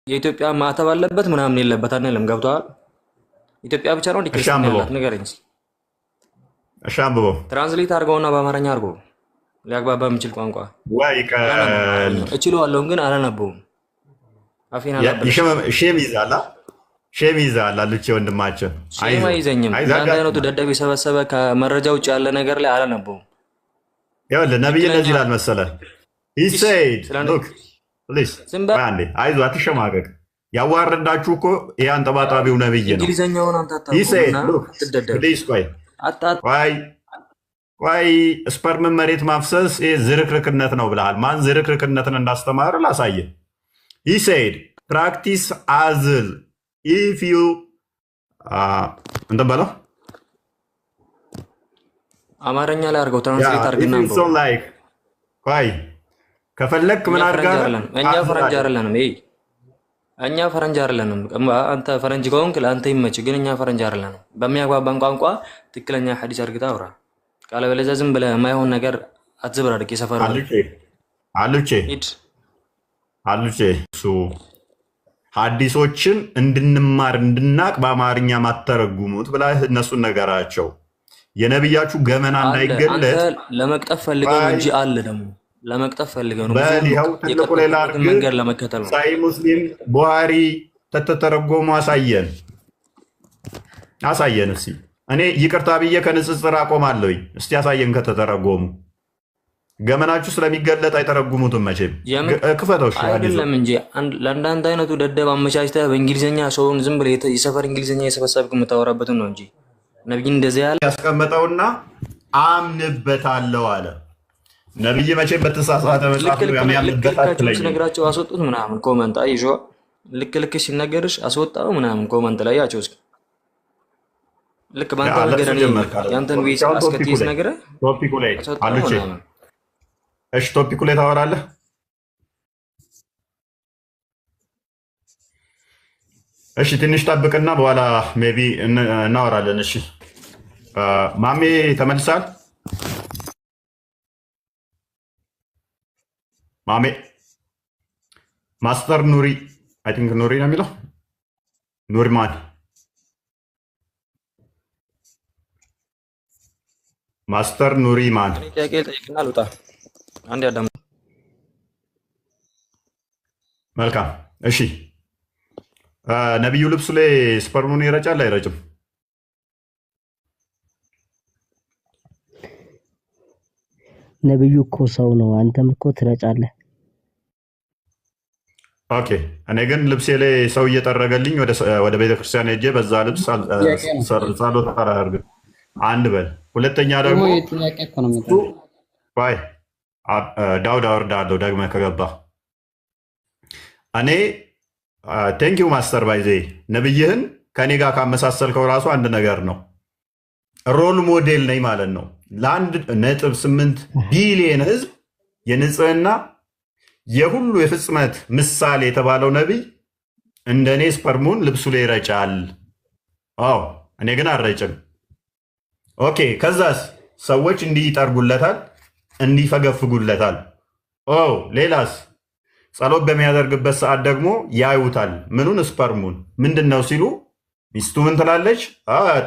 የኢትዮጵያ ማዕተብ አለበት ምናምን የለበት አንልም። ገብቶሃል? ኢትዮጵያ ብቻ ነው ዲክሪስቲያን ያላት ንገረኝ እስኪ። እሺ አንብበው። ትራንስሌት አድርገውና በአማርኛ አድርገው ሊያግባባ የሚችል ቋንቋ ወይ እችለዋለሁ ግን አላነበውም። አፌን አላበለም። ሼም ይዛል አሉቼ ወንድማችን። ሼም አይዘኝም። አንድ አይነቱ ደደብ የሰበሰበ ከመረጃ ውጭ ያለ ነገር ላይ አላነበውም። ይኸውልህ ነብይ እንደዚህ ይላል መሰለህ። he said look please አንዴ አይዞህ አትሸማቀቅ። ያዋረዳችሁ እኮ ይሄ አንጠባጣቢው ነብይ ነው። እንግሊዘኛውን አንተ ቆይ ስፐርም መሬት ማፍሰስ ዝርክርክነት ነው ብለሃል። ማን ዝርክርክነትን እንዳስተማረ ላሳየህ። he said practice azl if you እንትን በለው አማርኛ ላይ አድርገው ትራንስሌት አድርግና ቆይ ከፈለክ ምን አድርጋለህ? እኛ ፈረንጅ አይደለንም። እኛ ፈረንጅ አይደለንም። አንተ ፈረንጅ ከሆንክ ለአንተ ይመች፣ ግን እኛ ፈረንጅ አይደለንም። በሚያግባባን ቋንቋ ትክክለኛ ሐዲስ አድርገህ አውራ። ካለበለዚያ ዝም ብለህ የማይሆን ነገር አትዝብራርቅ። የሰፈር አሉቼ እሱ ሐዲሶችን እንድንማር እንድናቅ በአማርኛ ማተረጉሙት ብለህ እነሱን ነገራቸው። የነብያችሁ ገመና እንዳይገለጥ ለመቅጠፍ ፈልገው እንጂ አለ ደግሞ ለመቅጠፍ ፈልገው ነው። በሊያው ትልቁ ሌላ መንገድ ለመከተል ነው። ሳይ ሙስሊም ቡሃሪ ተተረጎሙ አሳየን። እስኪ እኔ ይቅርታ ብዬ ከንጽጽር አቆማለሁኝ። እስቲ አሳየን ከተተረጎሙ። ገመናችሁ ስለሚገለጥ አይተረጉሙትም መቼም። ክፈተው አይደለም እንጂ ለአንዳንድ አይነቱ ደደብ አመቻችተህ በእንግሊዝኛ ሰውን ዝም ብለህ የሰፈር እንግሊዝኛ የሰበሰብክ የምታወራበትን ነው እንጂ ነብይ እንደዚህ ያለ ያስቀመጠውና አምንበታለሁ አለ። ነብይ መቼም በተሳሳተ መጽሐፍ የሚያምንበት አትለኝ። ሲነግራቸው አስወጡት ምናምን ኮመንት አይዞ ልክ ሲነገርሽ አስወጣው ምናምን ኮመንት ላይ ያቸው እስኪ ልክ ባንተ ነገር ነው ያንተን ዊስ አስከቲስ ነገር ቶፒኩ ላይ አሉቼ። እሺ ቶፒኩ ላይ ታወራለህ። እሺ ትንሽ ጠብቅና በኋላ ሜቢ እናወራለን። እሺ ማሜ ተመልሳል። ማሜ ማስተር ኑሪ አይ ቲንክ ኑሪ ነው የሚለው ኑሪማን ማስተር ኑሪማን ጥያቄ ጠይቅና ልውጣ። አንድ ያዳም መልካም። እሺ ነብዩ ልብሱ ላይ ስፐርሙን ይረጫል አይረጭም? ነብዩ እኮ ሰው ነው፣ አንተም እኮ ትረጫለህ። ኦኬ እኔ ግን ልብሴ ላይ ሰው እየጠረገልኝ ወደ ቤተክርስቲያን ሄጄ በዛ ልብስ ጸሎት አላደርግም። አንድ በል። ሁለተኛ ደግሞ ዳውድ አወርዳለሁ ደግመህ ከገባ እኔ ቴንኪው ማስተር ባይዜ ነብይህን ከኔ ጋር ካመሳሰልከው ራሱ አንድ ነገር ነው። ሮል ሞዴል ነኝ ማለት ነው። ለ1.8 ቢሊየን ህዝብ የንጽህና የሁሉ የፍጽመት ምሳሌ የተባለው ነቢይ እንደኔ ስፐርሙን ልብሱ ላይ ይረጫል። አዎ እኔ ግን አልረጭም። ኦኬ ከዛስ ሰዎች እንዲህ ይጠርጉለታል፣ እንዲፈገፍጉለታል። ሌላስ ጸሎት በሚያደርግበት ሰዓት ደግሞ ያዩታል። ምኑን? ስፐርሙን። ምንድን ነው ሲሉ ሚስቱ ምን ትላለች?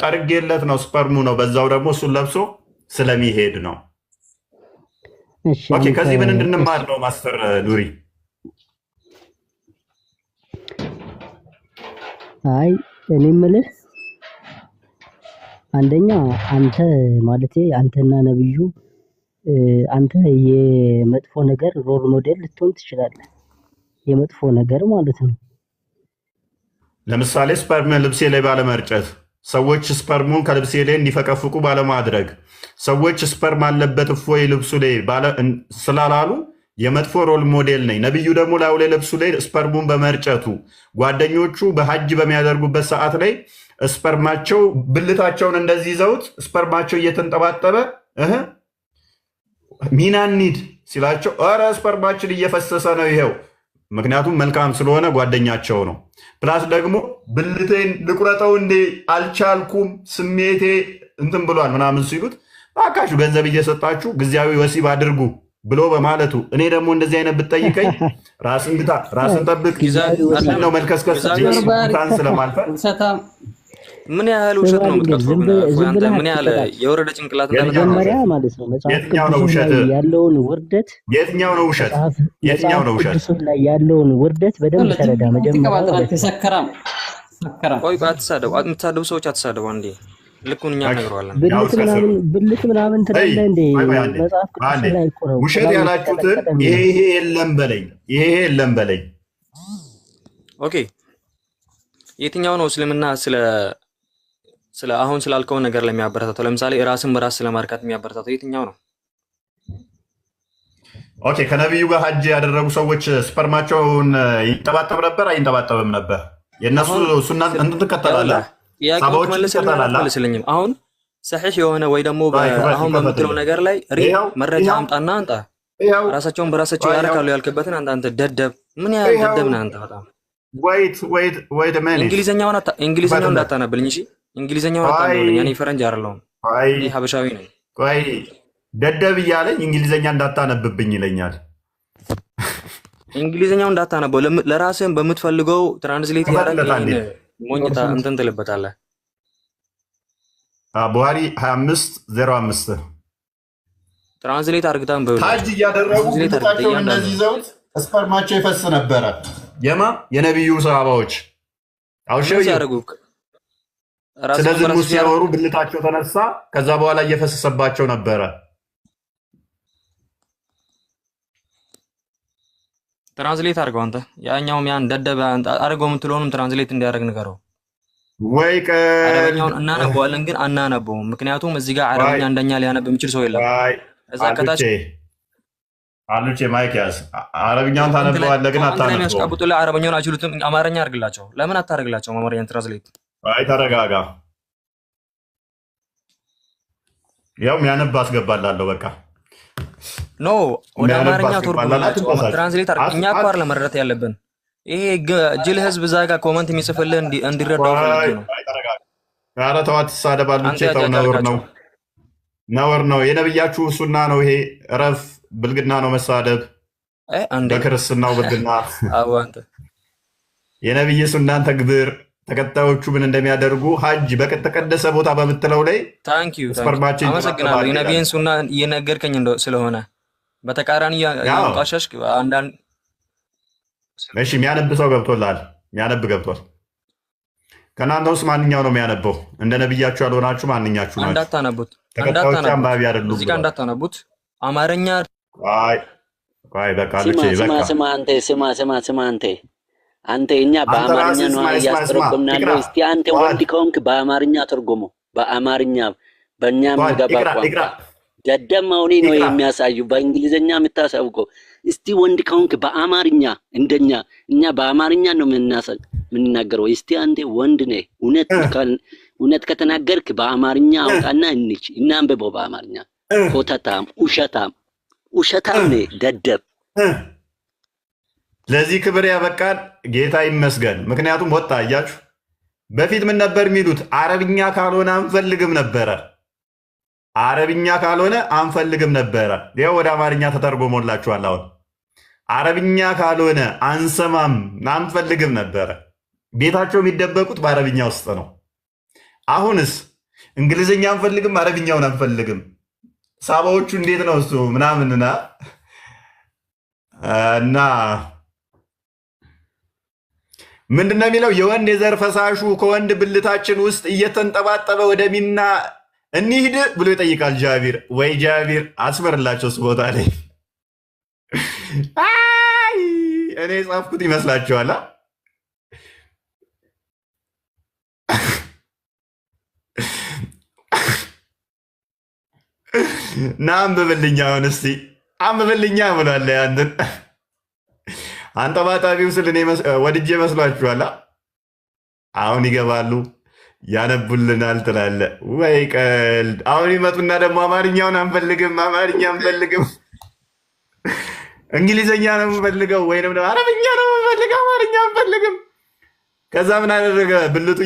ጠርጌለት ነው ስፐርሙ ነው። በዛው ደግሞ እሱን ለብሶ ስለሚሄድ ነው። ኦኬ ከዚህ ምን እንድንማር ነው ማስተር ኑሪ? አይ እኔ የምልህ አንደኛ አንተ ማለቴ አንተና ነብዩ አንተ የመጥፎ ነገር ሮል ሞዴል ልትሆን ትችላለህ። የመጥፎ ነገር ማለት ነው። ለምሳሌ ስፐርም ልብሴ ላይ ባለመርጨት፣ ሰዎች ስፐርሙን ከልብሴ ላይ እንዲፈቀፍቁ ባለማድረግ፣ ሰዎች ስፐርም አለበት እፎይ ልብሱ ላይ ስላላሉ የመጥፎ ሮል ሞዴል ነኝ። ነብዩ ደግሞ ላዩ ላይ ልብሱ ላይ ስፐርሙን በመርጨቱ ጓደኞቹ በሐጅ በሚያደርጉበት ሰዓት ላይ ስፐርማቸው ብልታቸውን እንደዚህ ይዘውት ስፐርማቸው እየተንጠባጠበ ሚናኒድ ሲላቸው ኧረ ስፐርማችን እየፈሰሰ ነው ይሄው። ምክንያቱም መልካም ስለሆነ ጓደኛቸው ነው። ፕላስ ደግሞ ብልቴን ልቁረጠው እንዴ አልቻልኩም ስሜቴ እንትን ብሏል ምናምን ሲሉት እባካችሁ ገንዘብ እየሰጣችሁ ጊዜያዊ ወሲብ አድርጉ ብሎ በማለቱ እኔ ደግሞ እንደዚህ አይነት ብትጠይቀኝ ራስን ግታ፣ ራስን ጠብቅ ነው መልከስከስ ታን ስለማልፈል ምን ያህል ውሸት ነው የምትቀጥፈው? አንተ ምን ያህል የወረደ ጭንቅላት መጀመሪያ ማለት ነው መጽሐፍ ቅዱስ ላይ ያለውን ውርደት የትኛው ነው ውሸት? የትኛው ነው ውሸት? ቅዱስ ላይ ያለውን ውርደት በደንብ ተረዳ። መጀመሪያ ተሰከራም ቆይ አትሳደቡ፣ የምትሳደቡ ሰዎች አትሳደቡ። አንዴ ልኩን እኛ ነግረዋለን። ብልት ምናምን ትላለህ እንዴ? መጽሐፍ ቅዱስ ላይ እኮ ነው ውሸት ያላችሁትን ይሄ የለም በለኝ፣ ይሄ የለም በለኝ። ኦኬ የትኛው ነው እስልምና ስለ አሁን ስላልከው ነገር ለሚያበረታተው? ለምሳሌ ራስን በራስ ስለማርካት የሚያበረታተው የትኛው ነው? ኦኬ ከነቢዩ ጋር ሀጅ ያደረጉ ሰዎች ስፐርማቸውን ይንጠባጠብ ነበር አይንጠባጠብም ነበር? የእነሱ ሱና እንትን ትከተላለህ? ያቆም መልስልኝም። አሁን ሰሒህ የሆነ ወይ ደግሞ አሁን በምትለው ነገር ላይ መረጃ አምጣና አንተ ራሳቸውን በራሳቸው ያረካሉ ያልክበትን አንተ ደደብ፣ ምን ያህል ደደብ ነህ አንተ በጣም። ወይት እንግሊዘኛውን እንዳታነብልኝ እሺ። እንግሊዘኛውን አታነብልኝ። እኔ ፈረንጅ አይደለሁም፣ እኔ ሀበሻዊ ነኝ። ቆይ ደደብ እያለኝ እንግሊዘኛ እንዳታነብብኝ ይለኛል። እንግሊዘኛውን እንዳታነበው ለራስህን በምትፈልገው ትራንስሌት ያደርግ ሞኝታ እንትን ትልበታለህ። ቡሃሪ 25:05 ትራንስሌት አድርግታን ሀጅ እያደረጉ ብልታቸውን እንደዚህ ይዘውት ስፐርማቸው ይፈስ ነበረ። የነቢዩ ሰሃባዎች አውሸው ያደርጉ። ስለዚህ ሙስ ሲያወሩ ብልታቸው ተነሳ፣ ከዛ በኋላ እየፈሰሰባቸው ነበረ። ትራንስሌት አድርገው አንተ ያኛውም ያን ደደበ አድርገው የምትለውንም ትራንስሌት እንዲያደርግ ንገረው። ወይ አረበኛውን እናነበዋለን ግን አናነበውም፣ ምክንያቱም እዚህ ጋር አረበኛ እንደኛ ሊያነብ የሚችል ሰው የለም። እዛ ከታች አሉቼ ማይክ ያዝ። አረበኛውን ታነበዋለህ ግን አታነበውም። የሚያስቀብጡልህ አረበኛውን አይችሉትም። አማርኛ አድርግላቸው። ለምን አታደርግላቸው አማርኛን ትራንስሌት? አይ ተረጋጋ። ያው የሚያነብ አስገባላለሁ በቃ ኖ ወደ አማርኛ ተርጉምላቸው ትራንስሌት አድርግ። እኛ እኮ አይደለም መረዳት ያለብን። ይሄ ጅል ህዝብ እዛ ጋር ኮመንት የሚጽፍልህ እንዲረዳው ፈልጌ ነው። ኧረ ተው አትሳደባሉቼ፣ ተው ነውር ነው፣ ነውር ነው። የነብያችሁ ሱና ነው ይሄ። እረፍ። ብልግና ነው መሳደብ፣ በክርስትናው ብልግና። የነብይ ሱናን ተግብር። ተከታዮቹ ምን እንደሚያደርጉ ሀጅ በተቀደሰ ቦታ በምትለው ላይ ስፐርማችን አመሰግናለሁ። የነቢይን ሱና እየነገርከኝ ስለሆነ በተቃራኒ ያንቋሸሽክ አንዳንድ እሺ፣ የሚያነብ ሰው ገብቶላል። የሚያነብ ገብቷል። ከእናንተ ውስጥ ማንኛው ነው የሚያነበው? እንደ ነብያችሁ ያልሆናችሁ ማንኛችሁ ናችሁ? እንዳታነቡት፣ ተከታዮች አንባቢ አይደሉም። እዚህ ጋር እንዳታነቡት አማርኛ። አይ በቃ ልቼ በቃ ስማ አንተ እኛ በአማርኛ ነው እያስተረጎምናለው። እስቲ አንተ ወንድ ከሆንክ በአማርኛ ተርጎሞ፣ በአማርኛ በእኛ የሚገባ ቋንቋ። ደደብ መሆኔ ነው የሚያሳዩ፣ በእንግሊዝኛ የምታሳውቀው። እስቲ ወንድ ከሆንክ በአማርኛ እንደኛ፣ እኛ በአማርኛ ነው የምንናገረው። እስቲ አንተ ወንድ ነህ፣ እውነት ከተናገርክ በአማርኛ አውጣና እናንብበው በአማርኛ። ኮተታም ውሸታም ነህ ደደብ። ለዚህ ክብር ያበቃል ጌታ ይመስገን። ምክንያቱም ወጣ እያችሁ በፊት ምን ነበር የሚሉት? አረብኛ ካልሆነ አንፈልግም ነበረ። አረብኛ ካልሆነ አንፈልግም ነበረ። ይኸው ወደ አማርኛ ተተርጎሞላችኋል። አሁን አረብኛ ካልሆነ አንሰማም አንፈልግም ነበረ። ቤታቸው የሚደበቁት በአረብኛ ውስጥ ነው። አሁንስ እንግሊዝኛ አንፈልግም፣ አረብኛውን አንፈልግም። ሳባዎቹ እንዴት ነው እሱ ምናምንና እና ምንድን ነው የሚለው? የወንድ የዘር ፈሳሹ ከወንድ ብልታችን ውስጥ እየተንጠባጠበ ወደ ሚና እንሂድ ብሎ ይጠይቃል ጃቢር። ወይ ጃቢር አስመርላቸው እሱ ቦታ ላይ እኔ ጻፍኩት ይመስላችኋል? ና አንብብልኛ፣ አሁን እስቲ አንብብልኛ ብሏል። ያንን አንጠባጣቢው ስል እኔ ወድጄ መስሏችኋል? አሁን ይገባሉ ያነቡልናል ትላለ ወይ ቀልድ። አሁን ይመጡና ደግሞ አማርኛውን አንፈልግም፣ አማርኛ አንፈልግም፣ እንግሊዝኛ ነው የምንፈልገው፣ ወይንም አረብኛ ነው የምንፈልገው፣ አማርኛ አንፈልግም። ከዛ ምን አደረገ? ብልቱ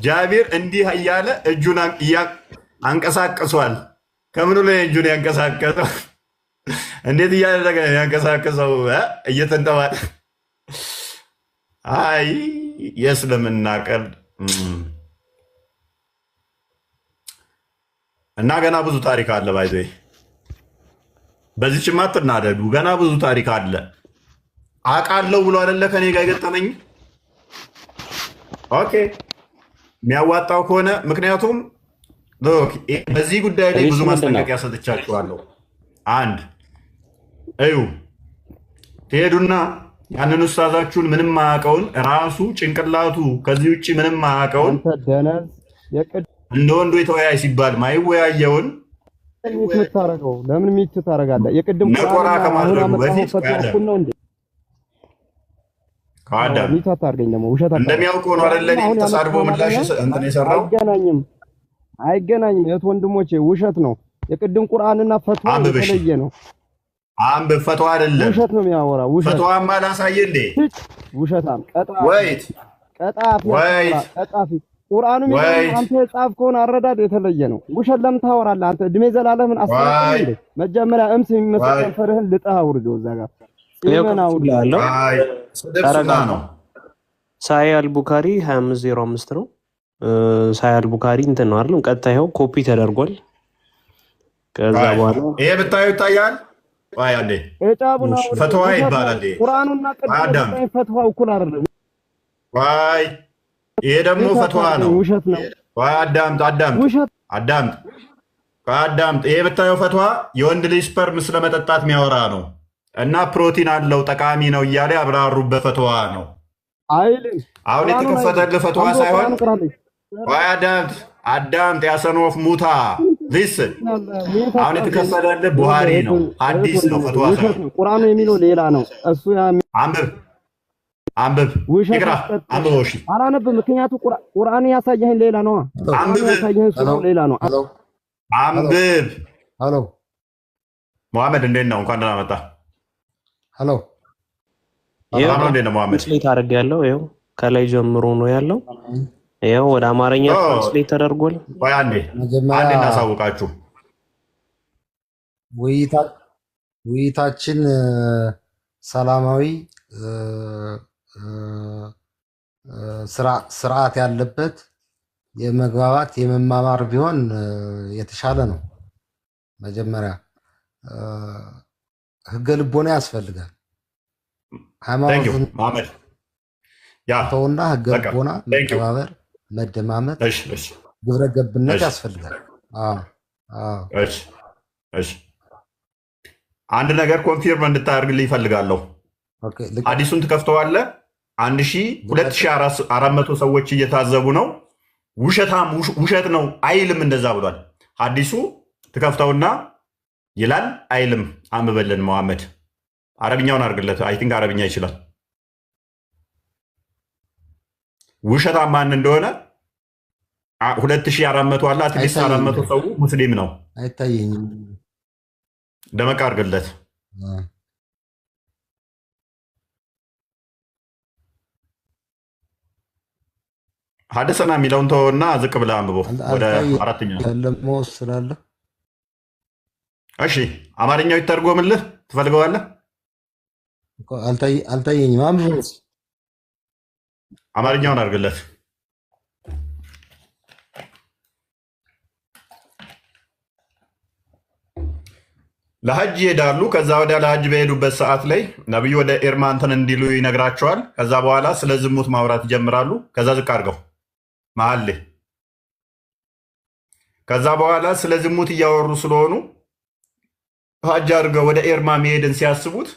ጃቢር እንዲህ እያለ እጁን አንቀሳቅሷል። ከምኑ ላይ እጁን ያንቀሳቀሰው? እንዴት እያደረገ ያንቀሳቀሰው እየተንጠባጠ አይ የእስልምና ቀልድ እና ገና ብዙ ታሪክ አለ። ባይዘ በዚህችማ አትናደዱ። ገና ብዙ ታሪክ አለ። አውቃለሁ ብሎ አይደለ ከኔ ጋር የገጠመኝ። ኦኬ የሚያዋጣው ከሆነ ምክንያቱም በዚህ ጉዳይ ላይ ብዙ ማስጠንቀቂያ ሰጥቻችኋለሁ። አንድ እዩ ትሄዱና ያንን ኡስታዛችሁን ምንም ማያውቀውን ራሱ ጭንቅላቱ ከዚህ ውጭ ምንም ማያውቀውን እንደ ወንዱ የተወያይ ሲባል ማይወያየውን ለምን ሚት ታረጋለህ? የቅድም ነቆራ ከማድረጉ በፊት ከአዳም ሚት አታርገኝ። ደግሞ ውሸት እንደሚያውቀው ነው አይደለ? ተሳድቦ ምላሽ እንትን የሰራው አይገናኝም። የት ወንድሞቼ ውሸት ነው። የቅድም ቁርአንና ፈትዋ የተለየ ነው። አንብብ። ፈትዋ አይደለም ውሸት ነው የሚያወራ። ውሸት ፈትዋማ ላሳየ እንዴ? ውሸታም ቀጣፊ ቁርአኑ አንተ የጻፍከውን አረዳድ የተለየ ነው። ውሸት ለምን ታወራለህ አንተ? እድሜ ዘላለምን አስተካክል እንዴ? መጀመሪያ እምስ የሚመስል ከንፈርህን ልጠህ አውርደው እዛ ጋር ይመናውላለው። ሳሂህ አልቡኻሪ 2505 ነው። ሳሂህ አልቡኻሪ እንትን ነው አይደል? ቀጥታ ይኸው ኮፒ ተደርጓል። ከዛ በኋላ ይሄ ብታዩ ይታያል። ዋይ አንዴ ፈትዋ ይባላል። ቁርአኑና ቅድም ፈትዋው እኩል አይደለም። ዋይ ይሄ ደግሞ ፈትዋ ነው። ውሸት ነው። ዋይ አዳምጥ። ይሄ ብታየው ፈትዋ የወንድ ልጅ ስፐርም ስለመጠጣት የሚያወራ ነው እና ፕሮቲን አለው ጠቃሚ ነው እያለ ያብራሩበት ፈትዋ ነው። አሁን የተከፈተልህ ፈትዋ ሳይሆን ዋይ አዳምጥ ያሰኖፍ ሙታ ሊስን አሁን የተከፈተልህ ቡሃሪ ነው፣ ሐዲስ ነው። ፈትዋ ሳይሆን ቁርአኑ የሚለው ሌላ ነው። እሱ አንብብ ይቅራ አንብብ። እሺ አላነብም፣ ምክንያቱም ቁርአን ያሳየህን ሌላ ነው። አንብብ ሌላ ነው። አንብብ። ሄሎ መሐመድ እንዴት ነው? እንኳን ደህና መጣ። ሄሎ አሁን እንዴት ነው መሐመድ? ትራንስሌት አድርጌያለሁ። ይኸው ከላይ ጀምሮ ነው ያለው። ይኸው ወደ አማርኛ ትራንስሌት ተደርጓል። ቆይ አንዴ እናሳውቃችሁ። ውይይታችን ሰላማዊ ስርዓት ያለበት የመግባባት የመማማር ቢሆን የተሻለ ነው። መጀመሪያ ህገ ልቦና ያስፈልጋል። ሃይማኖትን ተውና ህገ ልቦና፣ መተባበር፣ መደማመጥ፣ ግብረ ገብነት ያስፈልጋል። አንድ ነገር ኮንፊርም እንድታደርግልኝ ይፈልጋለሁ። አዲሱን ትከፍተዋለህ። 2400 ሰዎች እየታዘቡ ነው። ውሸት ነው አይልም፣ እንደዛ ብሏል። አዲሱ ትከፍተውና ይላል አይልም። አንብበልን መሐመድ። አረብኛውን አድርግለት። አይ ቲንክ አረብኛ ይችላል። ውሸታም ማን እንደሆነ 2400 አለ። አትሊስት 400 ሰው ሙስሊም ነው። አይታየኝም። ደመቅ አድርግለት። ሀደሰና የሚለውን ተወውና ዝቅ ብለህ አንብበው። ወደ አራተኛ ስላለ እሺ፣ አማርኛው ይተርጎምልህ ትፈልገዋለህ? አልታየኝም። አንብበው። አማርኛውን አድርግለት። ለሐጅ ይሄዳሉ። ከዛ ወዲያ ለሐጅ በሄዱበት ሰዓት ላይ ነቢዩ ወደ ኤርማንተን እንዲሉ ይነግራቸዋል። ከዛ በኋላ ስለ ዝሙት ማውራት ይጀምራሉ። ከዛ ዝቅ አድርገው መሀል ላይ ከዛ በኋላ ስለ ዝሙት እያወሩ ስለሆኑ ሐጅ አድርገው ወደ ኤርማ መሄድን ሲያስቡት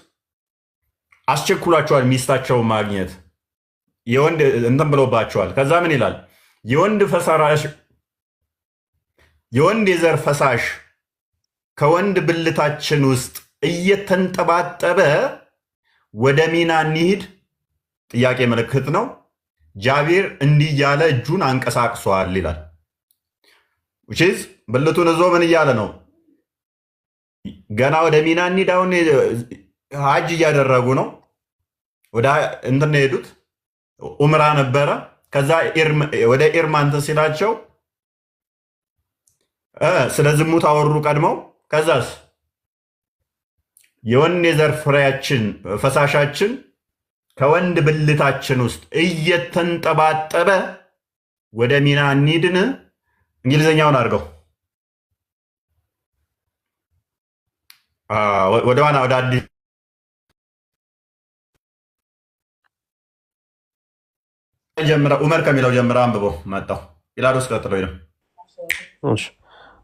አስቸኩሏቸዋል። ሚስታቸውን ማግኘት የወንድ እንትን ብሎባቸዋል። ከዛ ምን ይላል? የወንድ የዘር ፈሳሽ ከወንድ ብልታችን ውስጥ እየተንጠባጠበ ወደ ሚና እንሂድ? ጥያቄ ምልክት ነው። ጃቢር እንዲህ እያለ እጁን አንቀሳቅሷል ይላል። ውጪዝ ብልቱን እዞ ምን እያለ ነው? ገና ወደ ሚና እንሂድ። አሁን ሐጅ እያደረጉ ነው። ወደ እንትን ሄዱት ኡምራ ነበረ። ከዛ ወደ ኤርማንተን ሲላቸው ስለ ዝሙት አወሩ ቀድመው። ከዛስ የወኔ ዘር ፍሬያችን ፈሳሻችን ከወንድ ብልታችን ውስጥ እየተንጠባጠበ ወደ ሚና እንሂድን። እንግሊዝኛውን አድርገው ወደ ዋና ወደ አዲስ ጀምራ ዑመር ከሚለው ጀምራ አንብቦ መጣው ኢላዶስ ቀጥሎ ይለው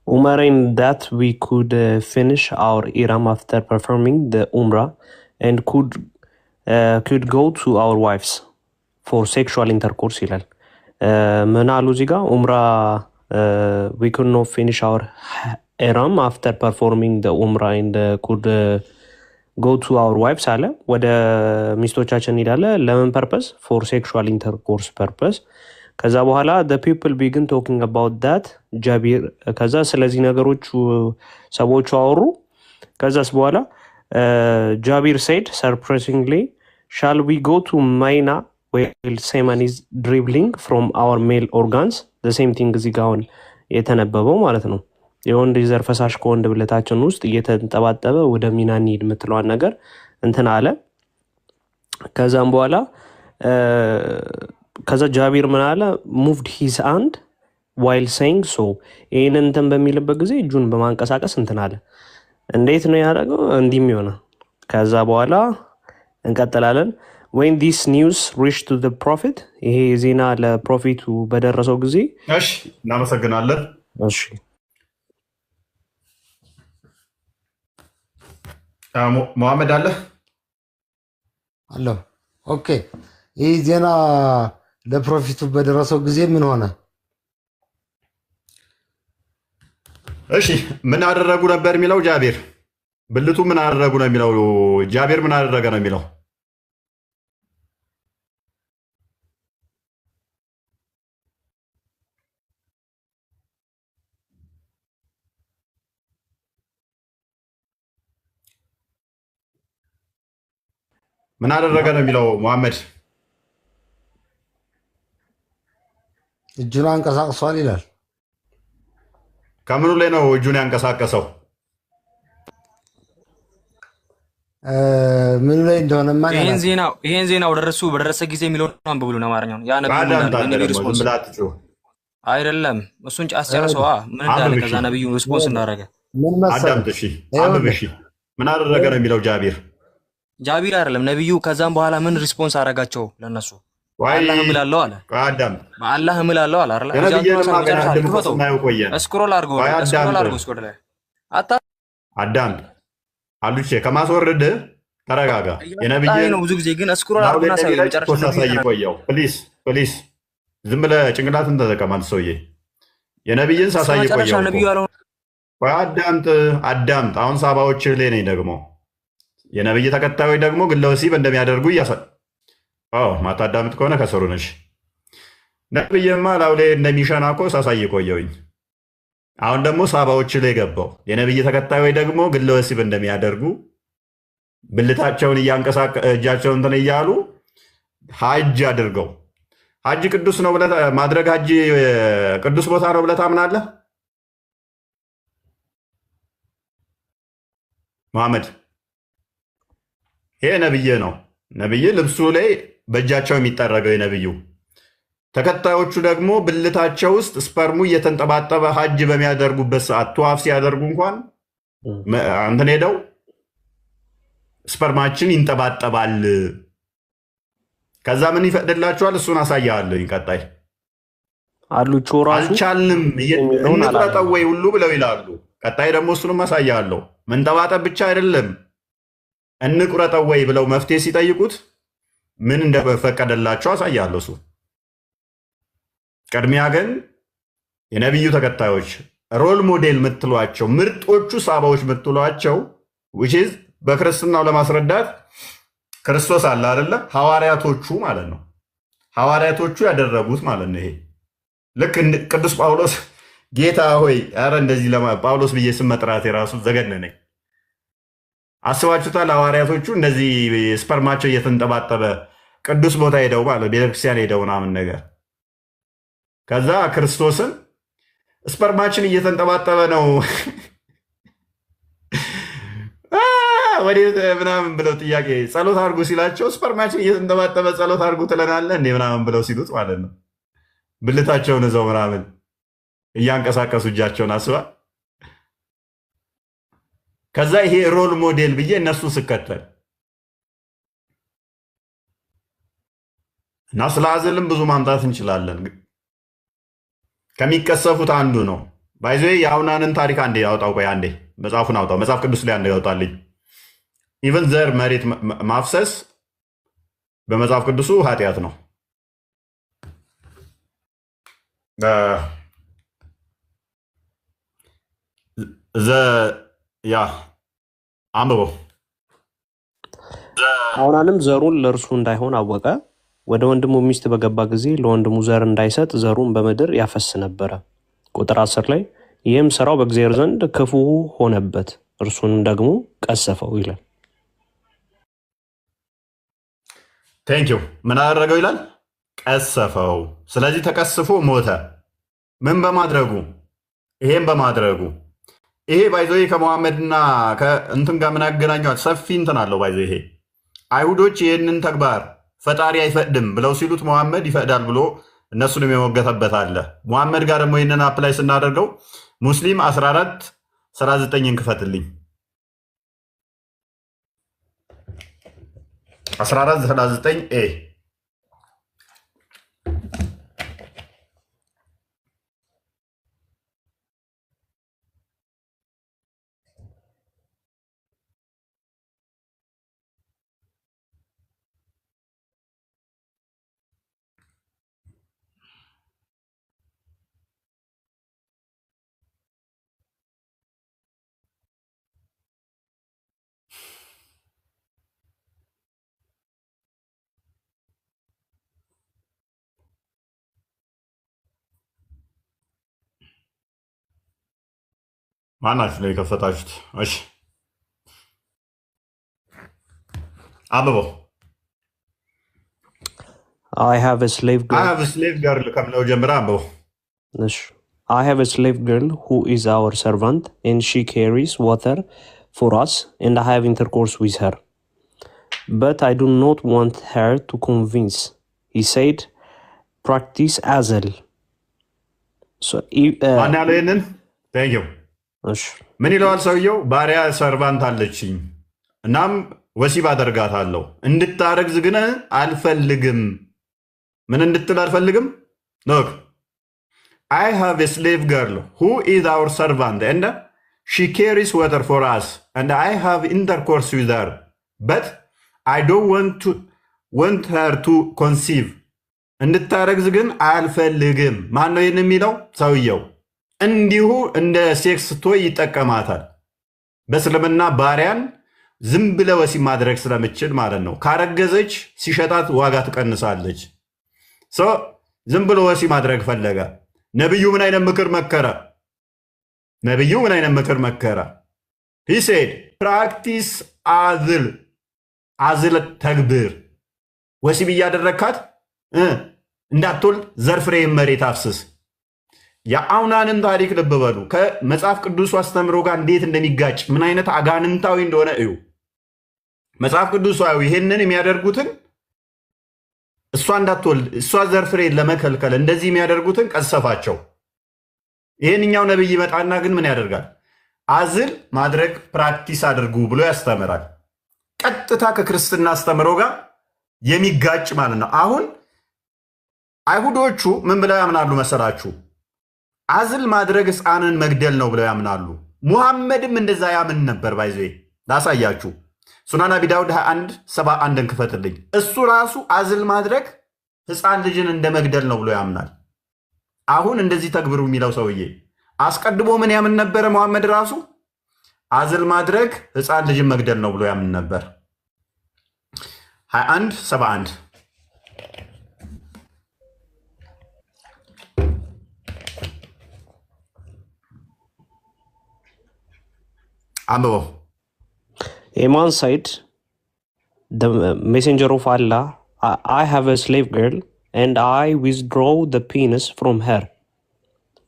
Umrah in that we could finish our Ihram after performing the Umrah and could go to our wives for sexual intercourse ይላል። ምን አሉ እዚህ ጋር we could not finish our Ihram after performing the Umrah and could go to our wives አለ። ወደ ሚስቶቻችን እንሄዳለ ለምን ፐርፐስ? for sexual intercourse purpose። ከዛ በኋላ the people begin talking about that ጃቢር ከዛ ስለዚህ ነገሮች ሰዎቹ አወሩ። ከዛስ በኋላ ጃቢር said surprisingly shall we go to Mina while semen is dribbling from our male organs the same thing እዚህ ጋር አሁን የተነበበው ማለት ነው። የወንድ ዘር ፈሳሽ ከወንድ ብልታችን ውስጥ እየተንጠባጠበ ወደ ሚና እንሂድ የምትለዋን ነገር እንትን አለ። ከዛም በኋላ ከዛ ጃቢር ምን አለ? moved his hand while saying so ይህንን እንትን በሚልበት ጊዜ እጁን በማንቀሳቀስ እንትን አለ። እንዴት ነው ያደረገው? እንዲህም ይሆናል። ከዛ በኋላ እንቀጥላለን። when this news reached to the prophet ይሄ ዜና ለፕሮፌቱ በደረሰው ጊዜ እሺ እናመሰግናለን። እሺ ሙሐመድ አለ አለ። ኦኬ ይህ ዜና ለፕሮፌቱ በደረሰው ጊዜ ምን ሆነ? እሺ ምን አደረጉ ነበር የሚለው ጃቢር ብልቱ ምን አደረጉ ነው የሚለው ጃቢር ምን አደረገ ነው የሚለው ምን አደረገ ነው የሚለው ሙሐመድ እጁን አንቀሳቅሷል ይላል። ከምኑ ላይ ነው እጁን ያንቀሳቀሰው? ምኑ ላይ እንደሆነ ማን ይሄን ዜና በደረሰ ጊዜ የሚለው ነው አንብቡልን አማርኛውን ያ ነብዩ ሪስፖንስ አይደለም እሱን አስጨርሰዋ ምን እንዳለ ከዛ ነብዩ ሪስፖንስ እንዳደረገ ምን መሰለህ አዳምጥ። እሺ አንብብ። እሺ ምን አደረገ ነው የሚለው ጃቢር አይደለም ነብዩ። ከዛም በኋላ ምን ሪስፖንስ አደረጋቸው ለነሱ? አላህ እምላለሁ አለ። አላህ እምላለሁ አለ አይደል? ስክሮል አድርጎ ስክሮል ላይ አዳምጥ። አሉቼ ከማስወረድ ተረጋጋ። የነብዩን ነው ብዙ ጊዜ ግን ስክሮል አድርጎና ሳይ መጨረሻ ቆየው። ፕሊዝ ዝም ብለህ ጭንቅላትን ተጠቀማል ሰውዬ። የነብዩን ሳሳይ ቆየው። አዳምጥ። አሁን ሳባዎች ላይ ነኝ ደግሞ የነብይ ተከታዮች ደግሞ ግለ ወሲብ እንደሚያደርጉ ማታዳምጥ ከሆነ ከሰሩ ነሽ። ነብይማ ላው ላይ እንደሚሸና እኮ ሳሳይ ቆየውኝ። አሁን ደግሞ ሳባዎች ላይ ገባው። የነብይ ተከታዮች ደግሞ ግለ ወሲብ እንደሚያደርጉ ብልታቸውን እጃቸውን እንትን እያሉ ሀጅ አድርገው ሀጅ ቅዱስ ነው ብለህ ማድረግ ሀጅ ቅዱስ ቦታ ነው ብለህ ታምናለህ? መሐመድ ይሄ ነብይ ነው። ነብይ ልብሱ ላይ በእጃቸው የሚጠረገው የነብዩ ተከታዮቹ ደግሞ ብልታቸው ውስጥ ስፐርሙ እየተንጠባጠበ ሀጅ በሚያደርጉበት ሰዓት ተዋፍ ሲያደርጉ እንኳን እንትን ሄደው ስፐርማችን ይንጠባጠባል። ከዛ ምን ይፈቅድላቸዋል? እሱን አሳያለሁ። ቀጣይ አልቻልንም እንቁረጠው ወይ ሁሉ ብለው ይላሉ። ቀጣይ ደግሞ እሱንም አሳያለሁ። መንጠባጠብ ብቻ አይደለም እንቁረጠው ወይ ብለው መፍትሄ ሲጠይቁት ምን እንደፈቀደላቸው አሳያለሁ። እሱ ቅድሚያ ግን የነቢዩ ተከታዮች ሮል ሞዴል የምትሏቸው ምርጦቹ ሳባዎች የምትሏቸው በክርስትናው ለማስረዳት ክርስቶስ አለ አይደለ? ሐዋርያቶቹ ማለት ነው። ሐዋርያቶቹ ያደረጉት ማለት ነው። ይሄ ልክ ቅዱስ ጳውሎስ ጌታ ሆይ ኧረ እንደዚህ ጳውሎስ ብዬ ስም መጥራት የራሱ ዘገነነኝ። አስባችሁታል? ሐዋርያቶቹ እንደዚህ ስፐርማቸው እየተንጠባጠበ ቅዱስ ቦታ ሄደው ማለት ቤተክርስቲያን ሄደው ምናምን ነገር ከዛ ክርስቶስን ስፐርማችን እየተንጠባጠበ ነው ወዴት ምናምን ብለው ጥያቄ ጸሎት አድርጉ ሲላቸው ስፐርማችን እየተንጠባጠበ ጸሎት አድርጉ ትለናለህ እንዴ ምናምን ብለው ሲሉት ማለት ነው። ብልታቸውን እዛው ምናምን እያንቀሳቀሱ እጃቸውን አስባል። ከዛ ይሄ ሮል ሞዴል ብዬ እነሱ ስከተል እና ስለ አዝልም ብዙ ማምጣት እንችላለን። ከሚቀሰፉት አንዱ ነው። ባይዞ የአውናንን ታሪክ አንዴ ያውጣው። ቆይ አንዴ መጽሐፉን አውጣው። መጽሐፍ ቅዱስ ላይ አንዴ ያውጣልኝ። ኢቨን ዘር መሬት ማፍሰስ በመጽሐፍ ቅዱሱ ኃጢአት ነው። ያ አንብቦ አውናንም ዘሩን ለእርሱ እንዳይሆን አወቀ። ወደ ወንድሙ ሚስት በገባ ጊዜ ለወንድሙ ዘር እንዳይሰጥ ዘሩን በምድር ያፈስ ነበረ። ቁጥር 10 ላይ ይህም ስራው በእግዚአብሔር ዘንድ ክፉ ሆነበት፣ እርሱንም ደግሞ ቀሰፈው ይላል። ቴንኪው። ምን አደረገው ይላል? ቀሰፈው። ስለዚህ ተቀስፎ ሞተ። ምን በማድረጉ? ይሄን በማድረጉ። ይሄ ባይዞ ከመሐመድና ከእንትን ጋር ምን ያገናኘዋል? ሰፊ እንትን አለው ባይዞ። ይሄ አይሁዶች ይህንን ተግባር ፈጣሪ አይፈቅድም ብለው ሲሉት መሐመድ ይፈቅዳል ብሎ እነሱንም የሞገተበት አለ። መሐመድ ጋር ደግሞ ይህንን አፕላይ ስናደርገው ሙስሊም 14:19 ክፈትልኝ። 14:19 ማናችሁ ነው የከፈታችሁት? እሺ አንብበው። I have a slave girl ከምለው ጀምረህ አንብበው። እሺ I have a slave girl who is our servant and she carries water for us and I have intercourse with her. But I do not want her to convince. He said, practice azel. So ማን ያለው ይህንን? Thank you. ምን ይለዋል ሰውየው? ባሪያ ሰርቫንት አለችኝ እናም ወሲብ አደርጋታለሁ እንድታረግዝ ግን አልፈልግም። ምን እንድትል አልፈልግም? ሎክ I have a slave girl who is our servant and she carries water for us and I have intercourse with her but I don't want her to conceive. እንድታረግዝ ግን አልፈልግም። ማን ነው ይህን የሚለው? ሰውየው። እንዲሁ እንደ ሴክስ ቶይ ይጠቀማታል። በእስልምና ባሪያን ዝም ብለ ወሲብ ማድረግ ስለምችል ማለት ነው። ካረገዘች ሲሸጣት ዋጋ ትቀንሳለች። ዝም ብሎ ወሲብ ማድረግ ፈለገ። ነብዩ ምን አይነት ምክር መከረ? He said practice አዝል ተግብር። ወሲብ እያደረግካት እንዳትወልድ ዘርፍሬ መሬት አፍስስ። የአውናንን ታሪክ ልብ በሉ። ከመጽሐፍ ቅዱሱ አስተምሮ ጋር እንዴት እንደሚጋጭ ምን አይነት አጋንንታዊ እንደሆነ እዩ። መጽሐፍ ቅዱሳዊ ይህንን የሚያደርጉትን እሷ እንዳትወልድ እሷ ዘርፍሬ ለመከልከል እንደዚህ የሚያደርጉትን ቀሰፋቸው። ይህንኛው ነብይ ይመጣና ግን ምን ያደርጋል? አዝል ማድረግ ፕራክቲስ አድርጉ ብሎ ያስተምራል። ቀጥታ ከክርስትና አስተምሮ ጋር የሚጋጭ ማለት ነው። አሁን አይሁዶቹ ምን ብለው ያምናሉ መሰላችሁ? አዝል ማድረግ ሕፃንን መግደል ነው ብለው ያምናሉ። ሙሐመድም እንደዛ ያምን ነበር። ባይዘ ላሳያችሁ። ሱናን አቢ ዳውድ 21:71 ክፈትልኝ። እሱ ራሱ አዝል ማድረግ ሕፃን ልጅን እንደ መግደል ነው ብሎ ያምናል። አሁን እንደዚህ ተግብሩ የሚለው ሰውዬ አስቀድሞ ምን ያምን ነበረ? ሙሐመድ ራሱ አዝል ማድረግ ሕፃን ልጅን መግደል ነው ብሎ ያምን ነበር። 21:71 አንብበው። Iman said, the messenger of Allah, I have a slave girl and I withdraw the penis from her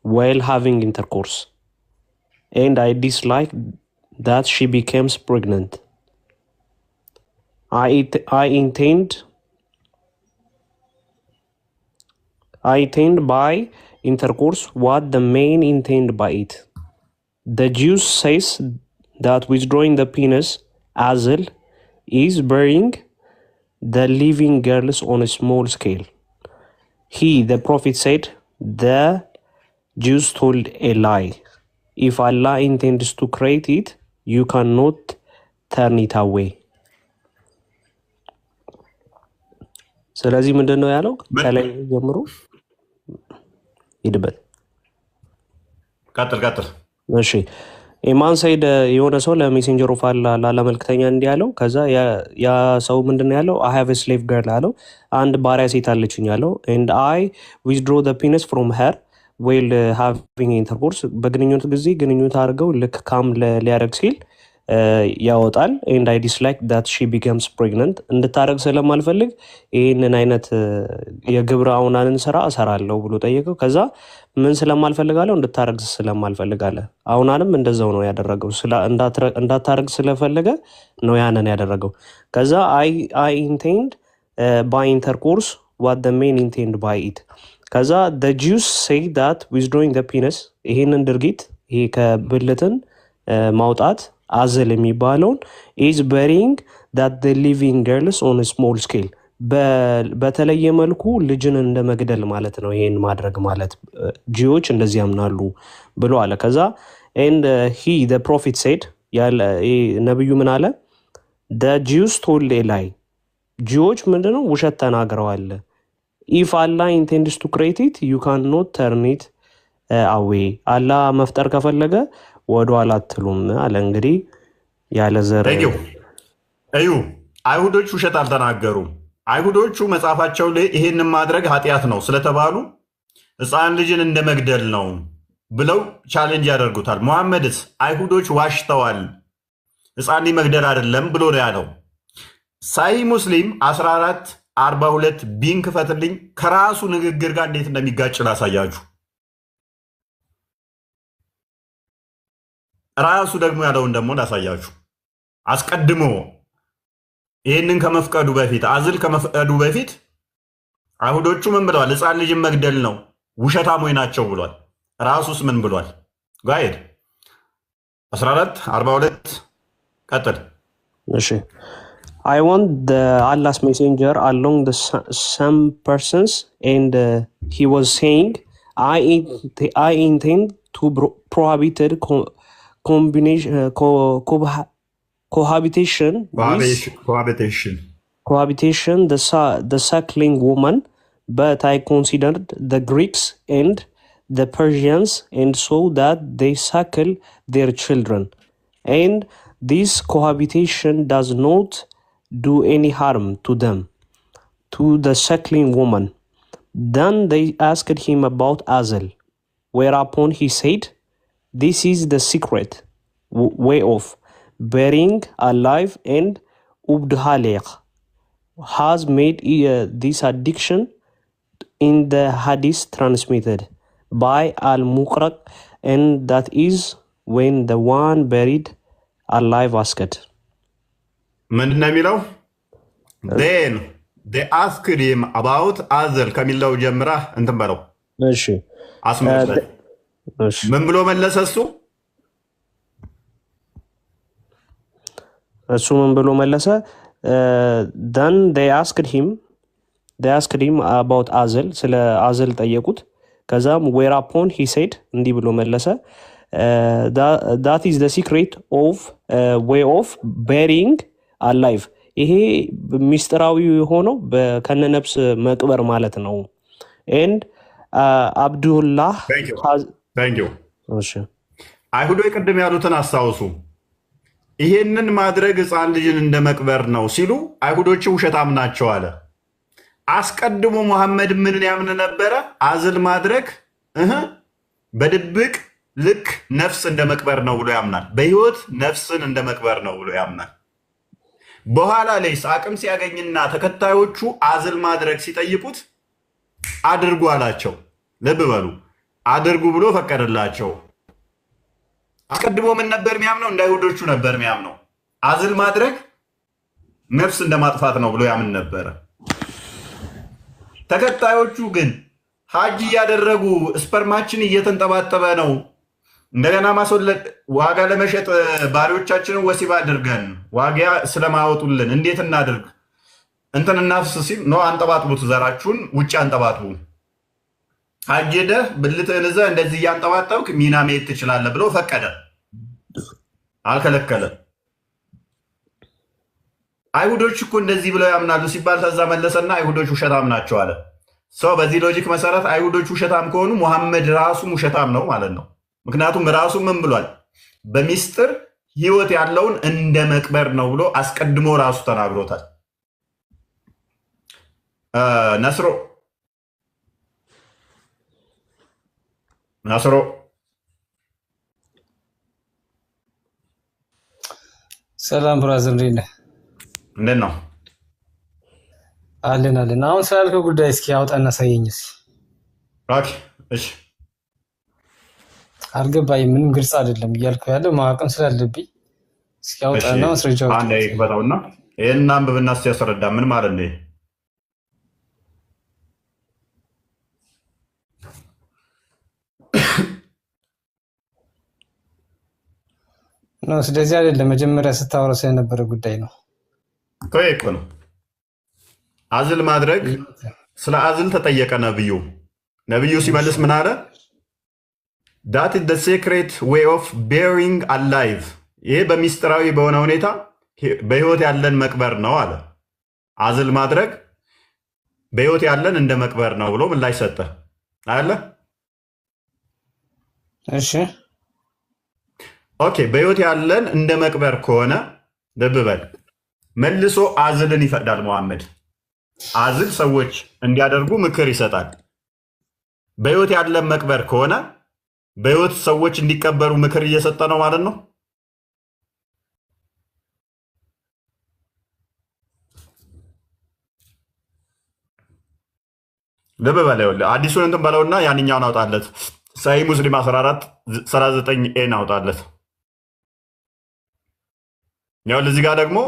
while having intercourse. And I dislike that she becomes pregnant. I intend by intercourse what the man intend by it. The Jews says that withdrawing the penis azel is burying the living girls on a small scale. He, the prophet, said the Jews told a lie. If Allah intends to create it, you cannot turn it away. ስለዚህ ምንድን ነው ያለው? ከላይ ጀምሮ ይድበት ቀጥል። እሺ ኢማን ሰይድ የሆነ ሰው ለሜሴንጀር ኦፍ አላህ ላለመልክተኛ እንዲህ ያለው። ከዛ ያ ሰው ምንድን ነው ያለው? I have a slave girl አለው። አንድ ባሪያ ሴት አለችኝ ያለው። and I withdraw the penis from her while having intercourse በግንኙነት ጊዜ ግንኙነት አድርገው ልክ ካም ሊያደርግ ሲል ያወጣል። and I dislike that she becomes pregnant እንድታረግ ስለማልፈልግ ይህንን አይነት የግብረ አውናንን ስራ እሰራለሁ ብሎ ጠየቀው። ከዛ ምን ስለማልፈልጋለሁ? እንድታረግ ስለማልፈልጋለ። አውናንም እንደዛው ነው ያደረገው። እንዳታረግ ስለፈለገ ነው ያንን ያደረገው። ከዛ I intend by intercourse what the men intend by it. ከዛ the Jews say that withdrawing the penis ይህንን ድርጊት ይሄ ከብልትን ማውጣት አዘል የሚባለውን is burying that the living girls on a small scale በተለየ መልኩ ልጅን እንደ መግደል ማለት ነው። ይሄን ማድረግ ማለት ጂዎች እንደዚህ ያምናሉ ብሎ አለ። ከዛ and he the prophet said ነብዩ ምን አለ? the Jews told a lie ጂዎች ምንድነው ውሸት ተናግረዋል። if Allah intends to create it you cannot turn it away አላህ መፍጠር ከፈለገ ወደ ኋላ አትሉም አለ። እንግዲህ ያለ ዘር እዩ አይሁዶቹ ውሸት አልተናገሩም። አይሁዶቹ መጽሐፋቸው ላይ ይሄንን ማድረግ ኃጢአት ነው ስለተባሉ ሕፃን ልጅን እንደ መግደል ነው ብለው ቻሌንጅ ያደርጉታል። ሙሐመድስ አይሁዶች ዋሽተዋል ሕፃን ልጅ መግደል አይደለም ብሎ ነው ያለው። ሳሂህ ሙስሊም 1442 ቢን ክፈትልኝ ከራሱ ንግግር ጋር እንዴት እንደሚጋጭ ላሳያችሁ። ራሱ ደግሞ ያለውን ደግሞ ላሳያችሁ። አስቀድሞ ይህንን ከመፍቀዱ በፊት አዝል ከመፍቀዱ በፊት አይሁዶቹ ምን ብለዋል? ሕፃን ልጅን መግደል ነው ውሸታሞች ናቸው ብሏል። ራሱስ ምን ብሏል? ጋይድ 1442 ቀጥል። እሺ I want the Allah's messenger along the some persons and he was saying I intend to prohibited cohabitation the suckling woman, but I considered the Greeks and the Persians and saw that they suckle their children, and this cohabitation does not do any harm to them, to the suckling woman. Then they asked him about Azel, whereupon he said, this is the secret way of burying alive, and Ubdhaliq has made this addiction in the hadith transmitted by Al-Muqraq, and that is when the one buried alive asked. ምንድነው የሚለው? then they asked him about Azel ከሚለው ጀምረህ እንትን በለው። እሺ አስመልሰህ ምን ብሎ መለሰ? እሱ ምን ብሎ መለሰ? then they asked him about Azel ስለ አዘል ጠየቁት። ከዛም whereupon he said እንዲህ ብሎ መለሰ that is the secret of way of burying alive ይሄ ሚስጥራዊ የሆነው ከነነፍስ መቅበር ማለት ነው። and አብዱላህ እሺ አይሁዶች ቅድም ያሉትን አስታውሱ። ይሄንን ማድረግ ሕፃን ልጅን እንደ መቅበር ነው ሲሉ አይሁዶች ውሸታም ናቸው አለ። አስቀድሞ ሙሐመድ ምንን ያምን ነበረ? አዝል ማድረግ በድብቅ ልክ ነፍስ እንደ መቅበር ነው ብሎ ያምናል። በህይወት ነፍስን እንደ መቅበር ነው ብሎ ያምናል። በኋላ ላይ አቅም ሲያገኝና ተከታዮቹ አዝል ማድረግ ሲጠይቁት አድርጉ አላቸው። ልብ በሉ አድርጉ ብሎ ፈቀደላቸው። አስቀድሞ ምን ነበር የሚያምነው? እንደ አይሁዶቹ ነበር የሚያምነው። አዝል ማድረግ ነፍስ እንደማጥፋት ነው ብሎ ያምን ነበረ። ተከታዮቹ ግን ሀጅ እያደረጉ ስፐርማችን እየተንጠባጠበ ነው፣ እንደገና ማስወለድ ዋጋ ለመሸጥ ባሪዎቻችንን ወሲብ አድርገን ዋጋ ስለማወጡልን እንዴት እናድርግ እንትን እናፍስ ሲል ነው አንጠባጥቡት፣ ዘራችሁን ውጭ አንጠባጥቡ፣ ሀጅ ሄደህ ብልትህን ይዘህ እንደዚህ እያንጠባጠብክ ሚና መሄድ ትችላለህ ብሎ ፈቀደ፣ አልከለከለም። አይሁዶች እኮ እንደዚህ ብለው ያምናሉ ሲባል ተዛ መለሰና አይሁዶች ውሸታም ናቸው አለ። ሰው በዚህ ሎጂክ መሰረት አይሁዶች ውሸታም ከሆኑ ሙሐመድ ራሱ ውሸታም ነው ማለት ነው። ምክንያቱም ራሱ ምን ብሏል? በሚስጥር ህይወት ያለውን እንደ መቅበር ነው ብሎ አስቀድሞ ራሱ ተናግሮታል። ነስሮ ሰላም ብራዘር፣ እንዴት ነህ? እንዴት ነው? አለን። አሁን ስላልከው ጉዳይ እስኪ አውጣና ሳየኝ እስኪ። ኦኬ እሺ። አልገባኝም፣ ምንም ግልጽ አይደለም እያልኩ ያለው ማወቅም ስላለብኝ እስኪ አውጣና ማስረጃው አንዴ ይክፈተውና ይሄን አንብብና እስኪ ያስረዳ ምን ማለት ነው? ነው ስለዚህ አይደለም መጀመሪያ ስታወራ ስለነበረ ጉዳይ ነው። እኮ ነው አዝል ማድረግ። ስለ አዝል ተጠየቀ ነብዩ ሲመልስ ምን አለ? that is the secret way of bearing alive፣ ይሄ በሚስጥራዊ በሆነ ሁኔታ በህይወት ያለን መቅበር ነው አለ። አዝል ማድረግ በህይወት ያለን እንደ መቅበር ነው ብሎ ምላሽ ሰጠ አለ። እሺ ኦኬ፣ በህይወት ያለን እንደ መቅበር ከሆነ ልብ በል መልሶ አዝልን ይፈቅዳል ሙሐመድ። አዝል ሰዎች እንዲያደርጉ ምክር ይሰጣል። በህይወት ያለን መቅበር ከሆነ በህይወት ሰዎች እንዲቀበሩ ምክር እየሰጠ ነው ማለት ነው። ልብ በለው አዲሱን እንትን በለውና ያንኛውን አውጣለት። ሰሂህ ሙስሊም 1439 አውጣለት። ያው ለዚህ ጋር ደግሞ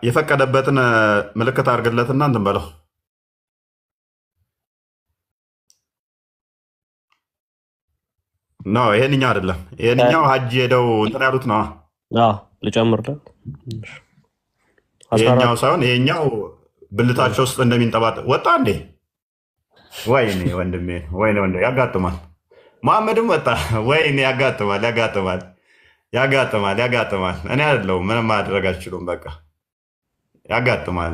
የፈቀደበትን ምልክት አድርግለትና እንትን በለው። ነው ይሄንኛው አይደለም። ይሄንኛው ሀጅ ሄደው እንትን ያሉት ነው። ልጨምርለት። ይሄኛው ሳይሆን ይሄኛው ብልታቸው ውስጥ እንደሚንጠባጠብ ወጣ እንዴ? ወይኔ ወንድሜ፣ ወይኔ ወንድሜ፣ ያጋጥማል። መሐመድም ወጣ። ወይኔ ያጋጥማል። እኔ አይደለሁም ምንም ማድረግ አልችሉም። በቃ ያጋጥማል።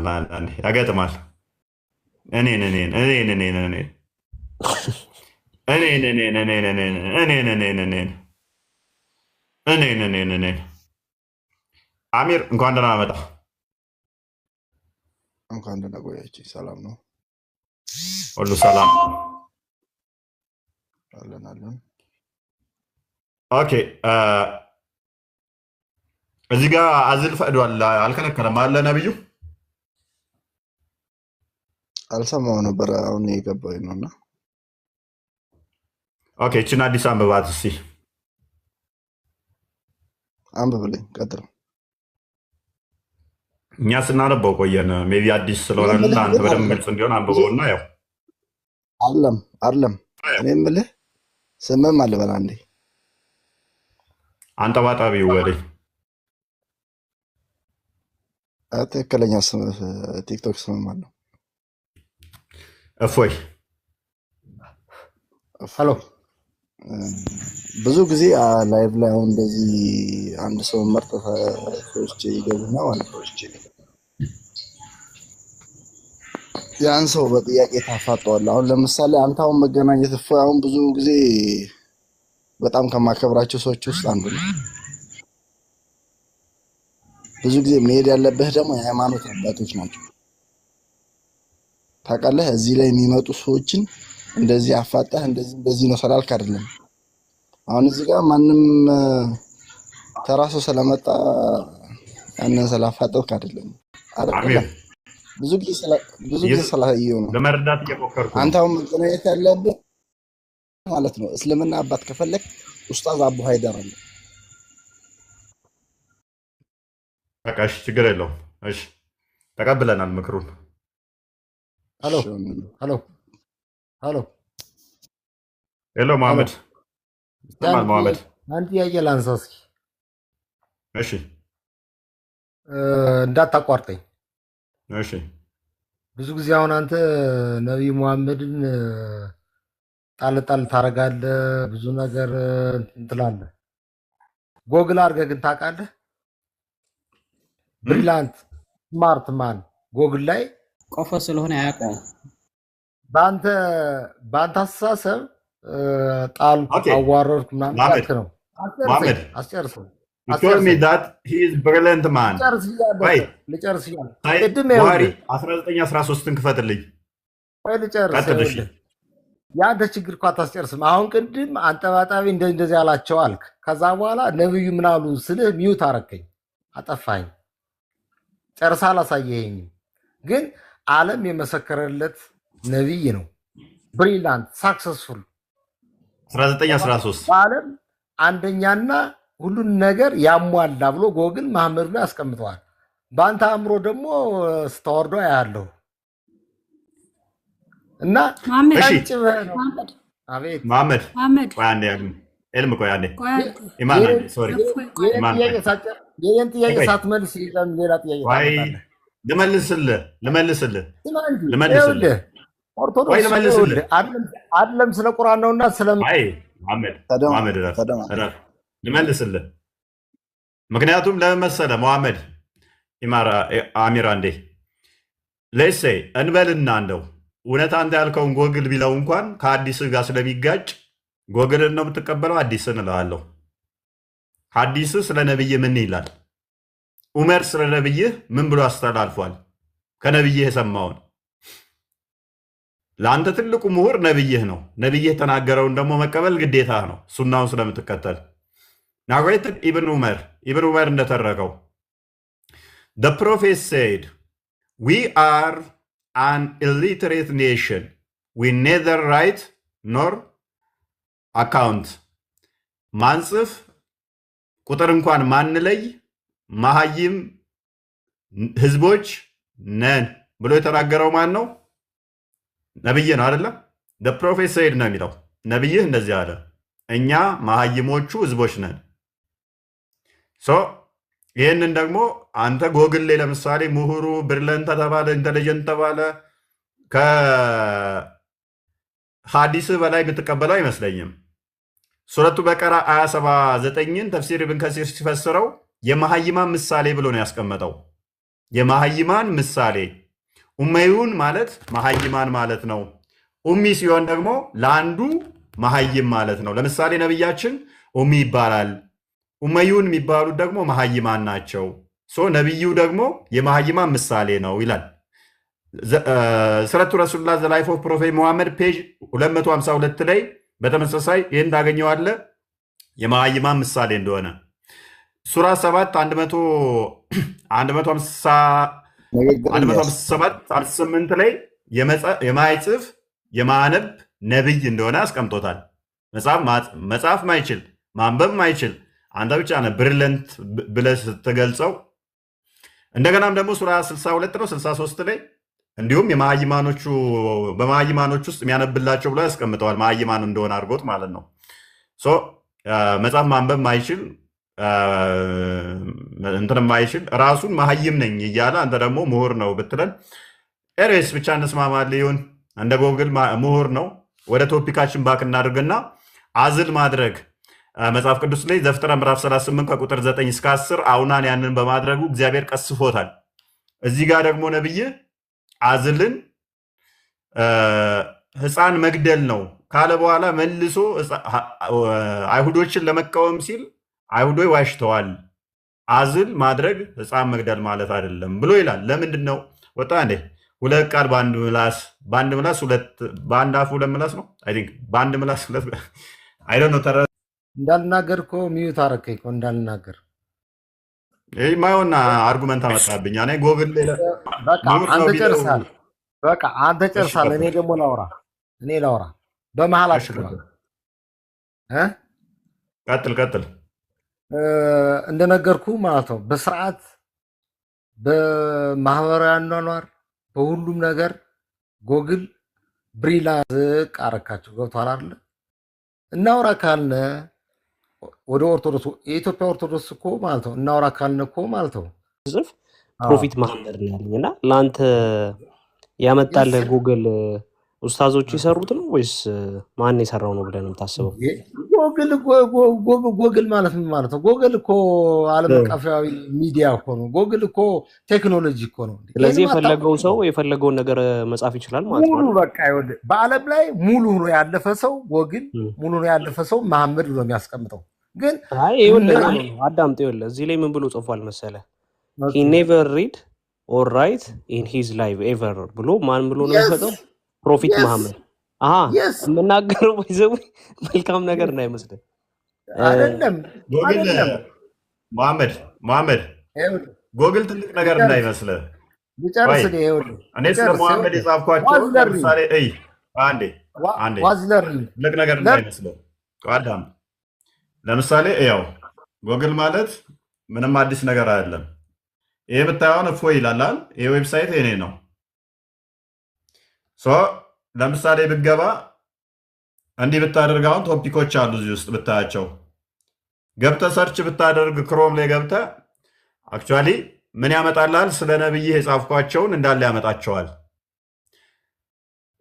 አሚር እንኳን ደህና መጣ። እንኳን ደህና ቆያችሁ። ሰላም ነው? ሁሉ ሰላም አለን። ኦኬ እዚህ ጋር አዝል ፈቅዷል አልከለከለም አለ ነብዩ። አልሰማው ነበር አሁን የገባኝ ነውና። ኦኬ እቺን አዲስ አንብባት እስቲ። አንብብልኝ፣ ቀጥል። እኛ ስናነበው ቆየን። ሜቢ አዲስ ስለሆነና አንተ በደንብ ግልጽ እንዲሆን አንብበውና ያው አይደለም እኔ የምልህ ስምም አልበላ እንዴ አንጠባጣቢው ወደ ትክክለኛ ስም ቲክቶክ ስም ማለት ነው። እፎይ ሄሎ። ብዙ ጊዜ ላይቭ ላይ አሁን እንደዚህ አንድ ሰው መርጠ ሰዎች ይገቡና ማለት ነው ያን ሰው በጥያቄ ታፋጠዋለህ። አሁን ለምሳሌ አንተ አሁን መገናኘት እፎይ አሁን ብዙ ጊዜ በጣም ከማከብራቸው ሰዎች ውስጥ አንዱ ነው። ብዙ ጊዜ መሄድ ያለብህ ደግሞ የሃይማኖት አባቶች ናቸው። ታውቃለህ፣ እዚህ ላይ የሚመጡ ሰዎችን እንደዚህ አፋጣህ እንደዚህ ነው ስላልክ አይደለም። አሁን እዚህ ጋር ማንም ተራሶ ስለመጣ ያንን ስላፋጠውክ አይደለም። ብዙ ጊዜ ስላየው ነው ለመረዳት እየሞከርኩ። አንተ አሁን መገናኘት ያለብህ ማለት ነው እስልምና አባት ከፈለክ ኡስታዝ አቡ ሀይደር አለ። በቃ እሺ፣ ችግር የለውም። እሺ ተቀብለናል ምክሩን። ሄሎ ሄሎ ሄሎ ሄሎ መሐመድ ማን መሐመድ? አንድ ጥያቄ ላንሳ እስኪ። እሺ እንዳታቋርጠኝ። እሺ ብዙ ጊዜ አሁን አንተ ነቢይ ሙሐመድን ጣል ጣል ታደርጋለህ፣ ብዙ ነገር እንትላለህ። ጎግል አድርገህ ግን ታውቃለህ? ብሪላንት ስማርት ማን ጎግል ላይ ቆፎ ስለሆነ አያውቀውም። በአንተ አስተሳሰብ ጣልኩ፣ አዋረድኩ ምናምን ያልክ ነው። አስጨርሰው። You told me that he is brilliant man. ልጨርስ እያለ ቅድም ቡሃሪ 1913ን ክፈትልኝ። ልጨርስ። የአንተ ችግር እኮ አታስጨርስም። አሁን ቅድም አንጠባጣቢ እንደዚህ ያላቸው አልክ። ከዛ በኋላ ነብዩ ምን አሉ ስልህ ሚዩት አረከኝ፣ አጠፋኝ። ጨርሳ አላሳየኸኝም። ግን ዓለም የመሰከረለት ነቢይ ነው። ብሪላንት ሳክሰስፉል 1913 በዓለም አንደኛና ሁሉን ነገር ያሟላ ብሎ ጎግል መሐመድ ላይ አስቀምጠዋል። በአንተ አእምሮ ደግሞ ስታወርዶ ያለው እና ይህን ጥያቄ ሳትመልስ ሌላ ጥያቄ ልመልስልህ። ኦርቶዶክስ አይደለም ስለ ቁርአን ነውና ልመልስልህ። ምክንያቱም ለምን መሰለህ መሐመድ አሚራ እንዴ ለሴ እንበልና እንደው እውነት አንተ ያልከውን ጎግል ቢለው እንኳን ከአዲስ ጋር ስለሚጋጭ ጎግልን ነው የምትቀበለው? አዲስን እልሃለሁ። ሐዲስ ስለ ነብይ ምን ይላል? ዑመር ስለ ነብይህ ምን ብሎ አስተላልፏል? ከነብይህ የሰማውን። ለአንተ ትልቁ ምሁር ነብይህ ነው። ነብይህ የተናገረውን ደግሞ መቀበል ግዴታ ነው፣ ሱናውን ስለምትከተል። ናሬትድ ኢብን ዑመር እንደተረከው the prophet said we are an illiterate nation we neither write nor account ማንጽፍ ቁጥር እንኳን ማንለይ መሃይም ህዝቦች ነን ብሎ የተናገረው ማን ነው? ነብይ ነው አይደለም? the prophet said ነው የሚለው። ነብይህ እንደዚህ አለ፣ እኛ መሃይሞቹ ህዝቦች ነን። ይህንን ደግሞ አንተ ጎግል ላይ ለምሳሌ ምሁሩ ብሪለንት ተባለ፣ ኢንቴሊጀንት ተባለ፣ ከሐዲስ በላይ የምትቀበለው አይመስለኝም። ሱረቱ በቀራ 279ን ተፍሲር ኢብን ከሲር ሲፈስረው የመሃይማን ምሳሌ ብሎ ነው ያስቀመጠው። የመሃይማን ምሳሌ ኡመዩን ማለት መሃይማን ማለት ነው። ኡሚ ሲሆን ደግሞ ለአንዱ መሃይም ማለት ነው። ለምሳሌ ነብያችን ኡሚ ይባላል። ኡመዩን የሚባሉት ደግሞ መሃይማን ናቸው። ነቢዩ ደግሞ የመሃይማን ምሳሌ ነው ይላል። ስረቱ ረሱሉላህ ዘ ላይፍ ኦፍ ፕሮፌት ሙሐመድ ፔጅ 252 ላይ በተመሳሳይ ይህን ታገኘዋለህ የመሃይማን ምሳሌ እንደሆነ። ሱራ 7 157 ላይ የማይጽፍ የማነብ ነብይ እንደሆነ አስቀምጦታል። መጽሐፍ ማይችል ማንበብ ማይችል አንተ ብቻ ነህ ብሪለንት ብለህ ስትገልጸው። እንደገናም ደግሞ ሱራ 62 ነው 63 ላይ እንዲሁም በመሃይማኖች ውስጥ የሚያነብላቸው ብሎ ያስቀምጠዋል። መሃይማን እንደሆነ አድርጎት ማለት ነው። መጽሐፍ ማንበብ ማይችል እንትን ማይችል ራሱን መሃይም ነኝ እያለ አንተ ደግሞ ምሁር ነው ብትለን ኤሬስ ብቻ እንስማማለን። ይሁን እንደ ጎግል ምሁር ነው። ወደ ቶፒካችን ባክ እናድርግና አዝል ማድረግ መጽሐፍ ቅዱስ ላይ ዘፍጥረት ምዕራፍ 38 ከቁጥር 9 እስከ 10 አውናን ያንን በማድረጉ እግዚአብሔር ቀስፎታል። እዚህ ጋር ደግሞ ነብይ አዝልን ሕፃን መግደል ነው ካለ በኋላ መልሶ አይሁዶችን ለመቃወም ሲል አይሁዶች ዋሽተዋል፣ አዝል ማድረግ ሕፃን መግደል ማለት አይደለም ብሎ ይላል። ለምንድን ነው ወጣ እንዴ? ሁለት ቃል በአንድ ምላስ በአንድ አፍ ሁለት ምላስ ነው። አይ ቲንክ በአንድ ምላስ ሁለት አይ ዶንት ኖ እንዳልናገር እኮ ሚዩት አደረከኝ እኮ እንዳልናገር። ይህ ማይሆን አርጉመንት አመጣብኝ። እኔ ጎግል አንተ ጨርሳል፣ በቃ አንተ ጨርሳል። እኔ ደግሞ ላውራ በመሀል አትግባ። ቀጥል። እንደነገርኩ ማለት ነው በስርዓት በማህበራዊ አኗኗር በሁሉም ነገር ጎግል ብሪላ ዝቅ አረካቸው። ገብቶሃል አይደለ? እናውራ ካልነ ወደ ኦርቶዶክስ የኢትዮጵያ ኦርቶዶክስ እኮ ማለት ነው። እናውራ ካልነ እኮ ማለት ነው ጽፍ ፕሮፊት መሐመድ ነው ያለኝ እና ለአንተ ያመጣልህ ጉግል ኡስታዞች የሰሩት ነው ወይስ ማን የሰራው ነው ብለህ ነው የምታስበው? ጎግል ማለት ምን ማለት ነው? ጎግል እኮ ዓለም አቀፋዊ ሚዲያ እኮ ነው። ጎግል እኮ ቴክኖሎጂ እኮ ነው። ስለዚህ የፈለገው ሰው የፈለገውን ነገር መጻፍ ይችላል ማለት ነው። ሙሉ በቃ ይኸውልህ በዓለም ላይ ሙሉ ሆኖ ያለፈ ሰው ጎግል ሙሉ ሆኖ ያለፈ ሰው መሐመድ ብሎ የሚያስቀምጠው ግን አይ ይኸውልህ አዳምጥ። ይኸውልህ እዚህ ላይ ምን ብሎ ጽፏል መሰለህ? he never read or write in his life ever ብሎ ማን ብሎ ነው የሚፈጠው? ፕሮፊት መሐመድ የምናገረው ይዘው መልካም ነገር እንዳይመስልህ አይደለም። ጎግል መሐመድ ጎግል ትልቅ ነገር እንዳይመስልህ ቢጨርስ ነው። ይኸውልህ እኔ ስለ መሐመድ የጻፍኳቸው ለምሳሌ አንዴ ትልቅ ነገር እንዳይመስልህ አዳም። ለምሳሌ ያው ጎግል ማለት ምንም አዲስ ነገር አይደለም። ይሄ ብታየውን እፎይ ይላል። ይሄ ዌብሳይት የኔ ነው። ለምሳሌ ብገባ እንዲህ ብታደርግ አሁን ቶፒኮች አሉ እዚህ ውስጥ ብታያቸው ገብተህ ሰርች ብታደርግ ክሮም ላይ ገብተህ አክቹዋሊ ምን ያመጣልሃል? ስለ ነብይህ የጻፍኳቸውን እንዳለ ያመጣቸዋል።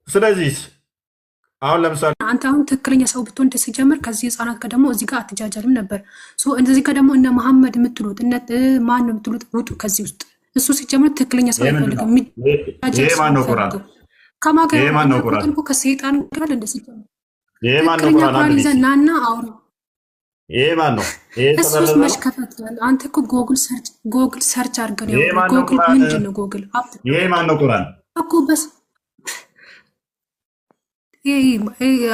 ስለዚህ አሁን ለምሳሌ አንተ አሁን ትክክለኛ ሰው ብትሆን ሲጀምር ከዚህ ህፃናት ከደሞ እዚህ ጋር አትጃጃልም ነበር። እንደዚህ ከደሞ እነ መሐመድ የምትሉት እነ ማን ነው የምትሉት ውጡ ከዚህ ውስጥ። እሱ ሲጀምር ትክክለኛ ሰው አይፈልግም። ይሄ ማን ነው ቁርአን? ከማገር ነው ቁርአን እኮ ከሰይጣን ጋር እንደዚህ ጀምር። ይሄ ማን ነው ቁርአን? ይዘናና አውሩ። ይሄ ማን ነው? ይሄ እሱስ መሽከፈት ያለ አንተ እኮ ጎግል ሰርች አድርገን ያው ጎግል ምንድን ነው ጎግል? ይሄ ማን ነው ቁርአን እኮ በስ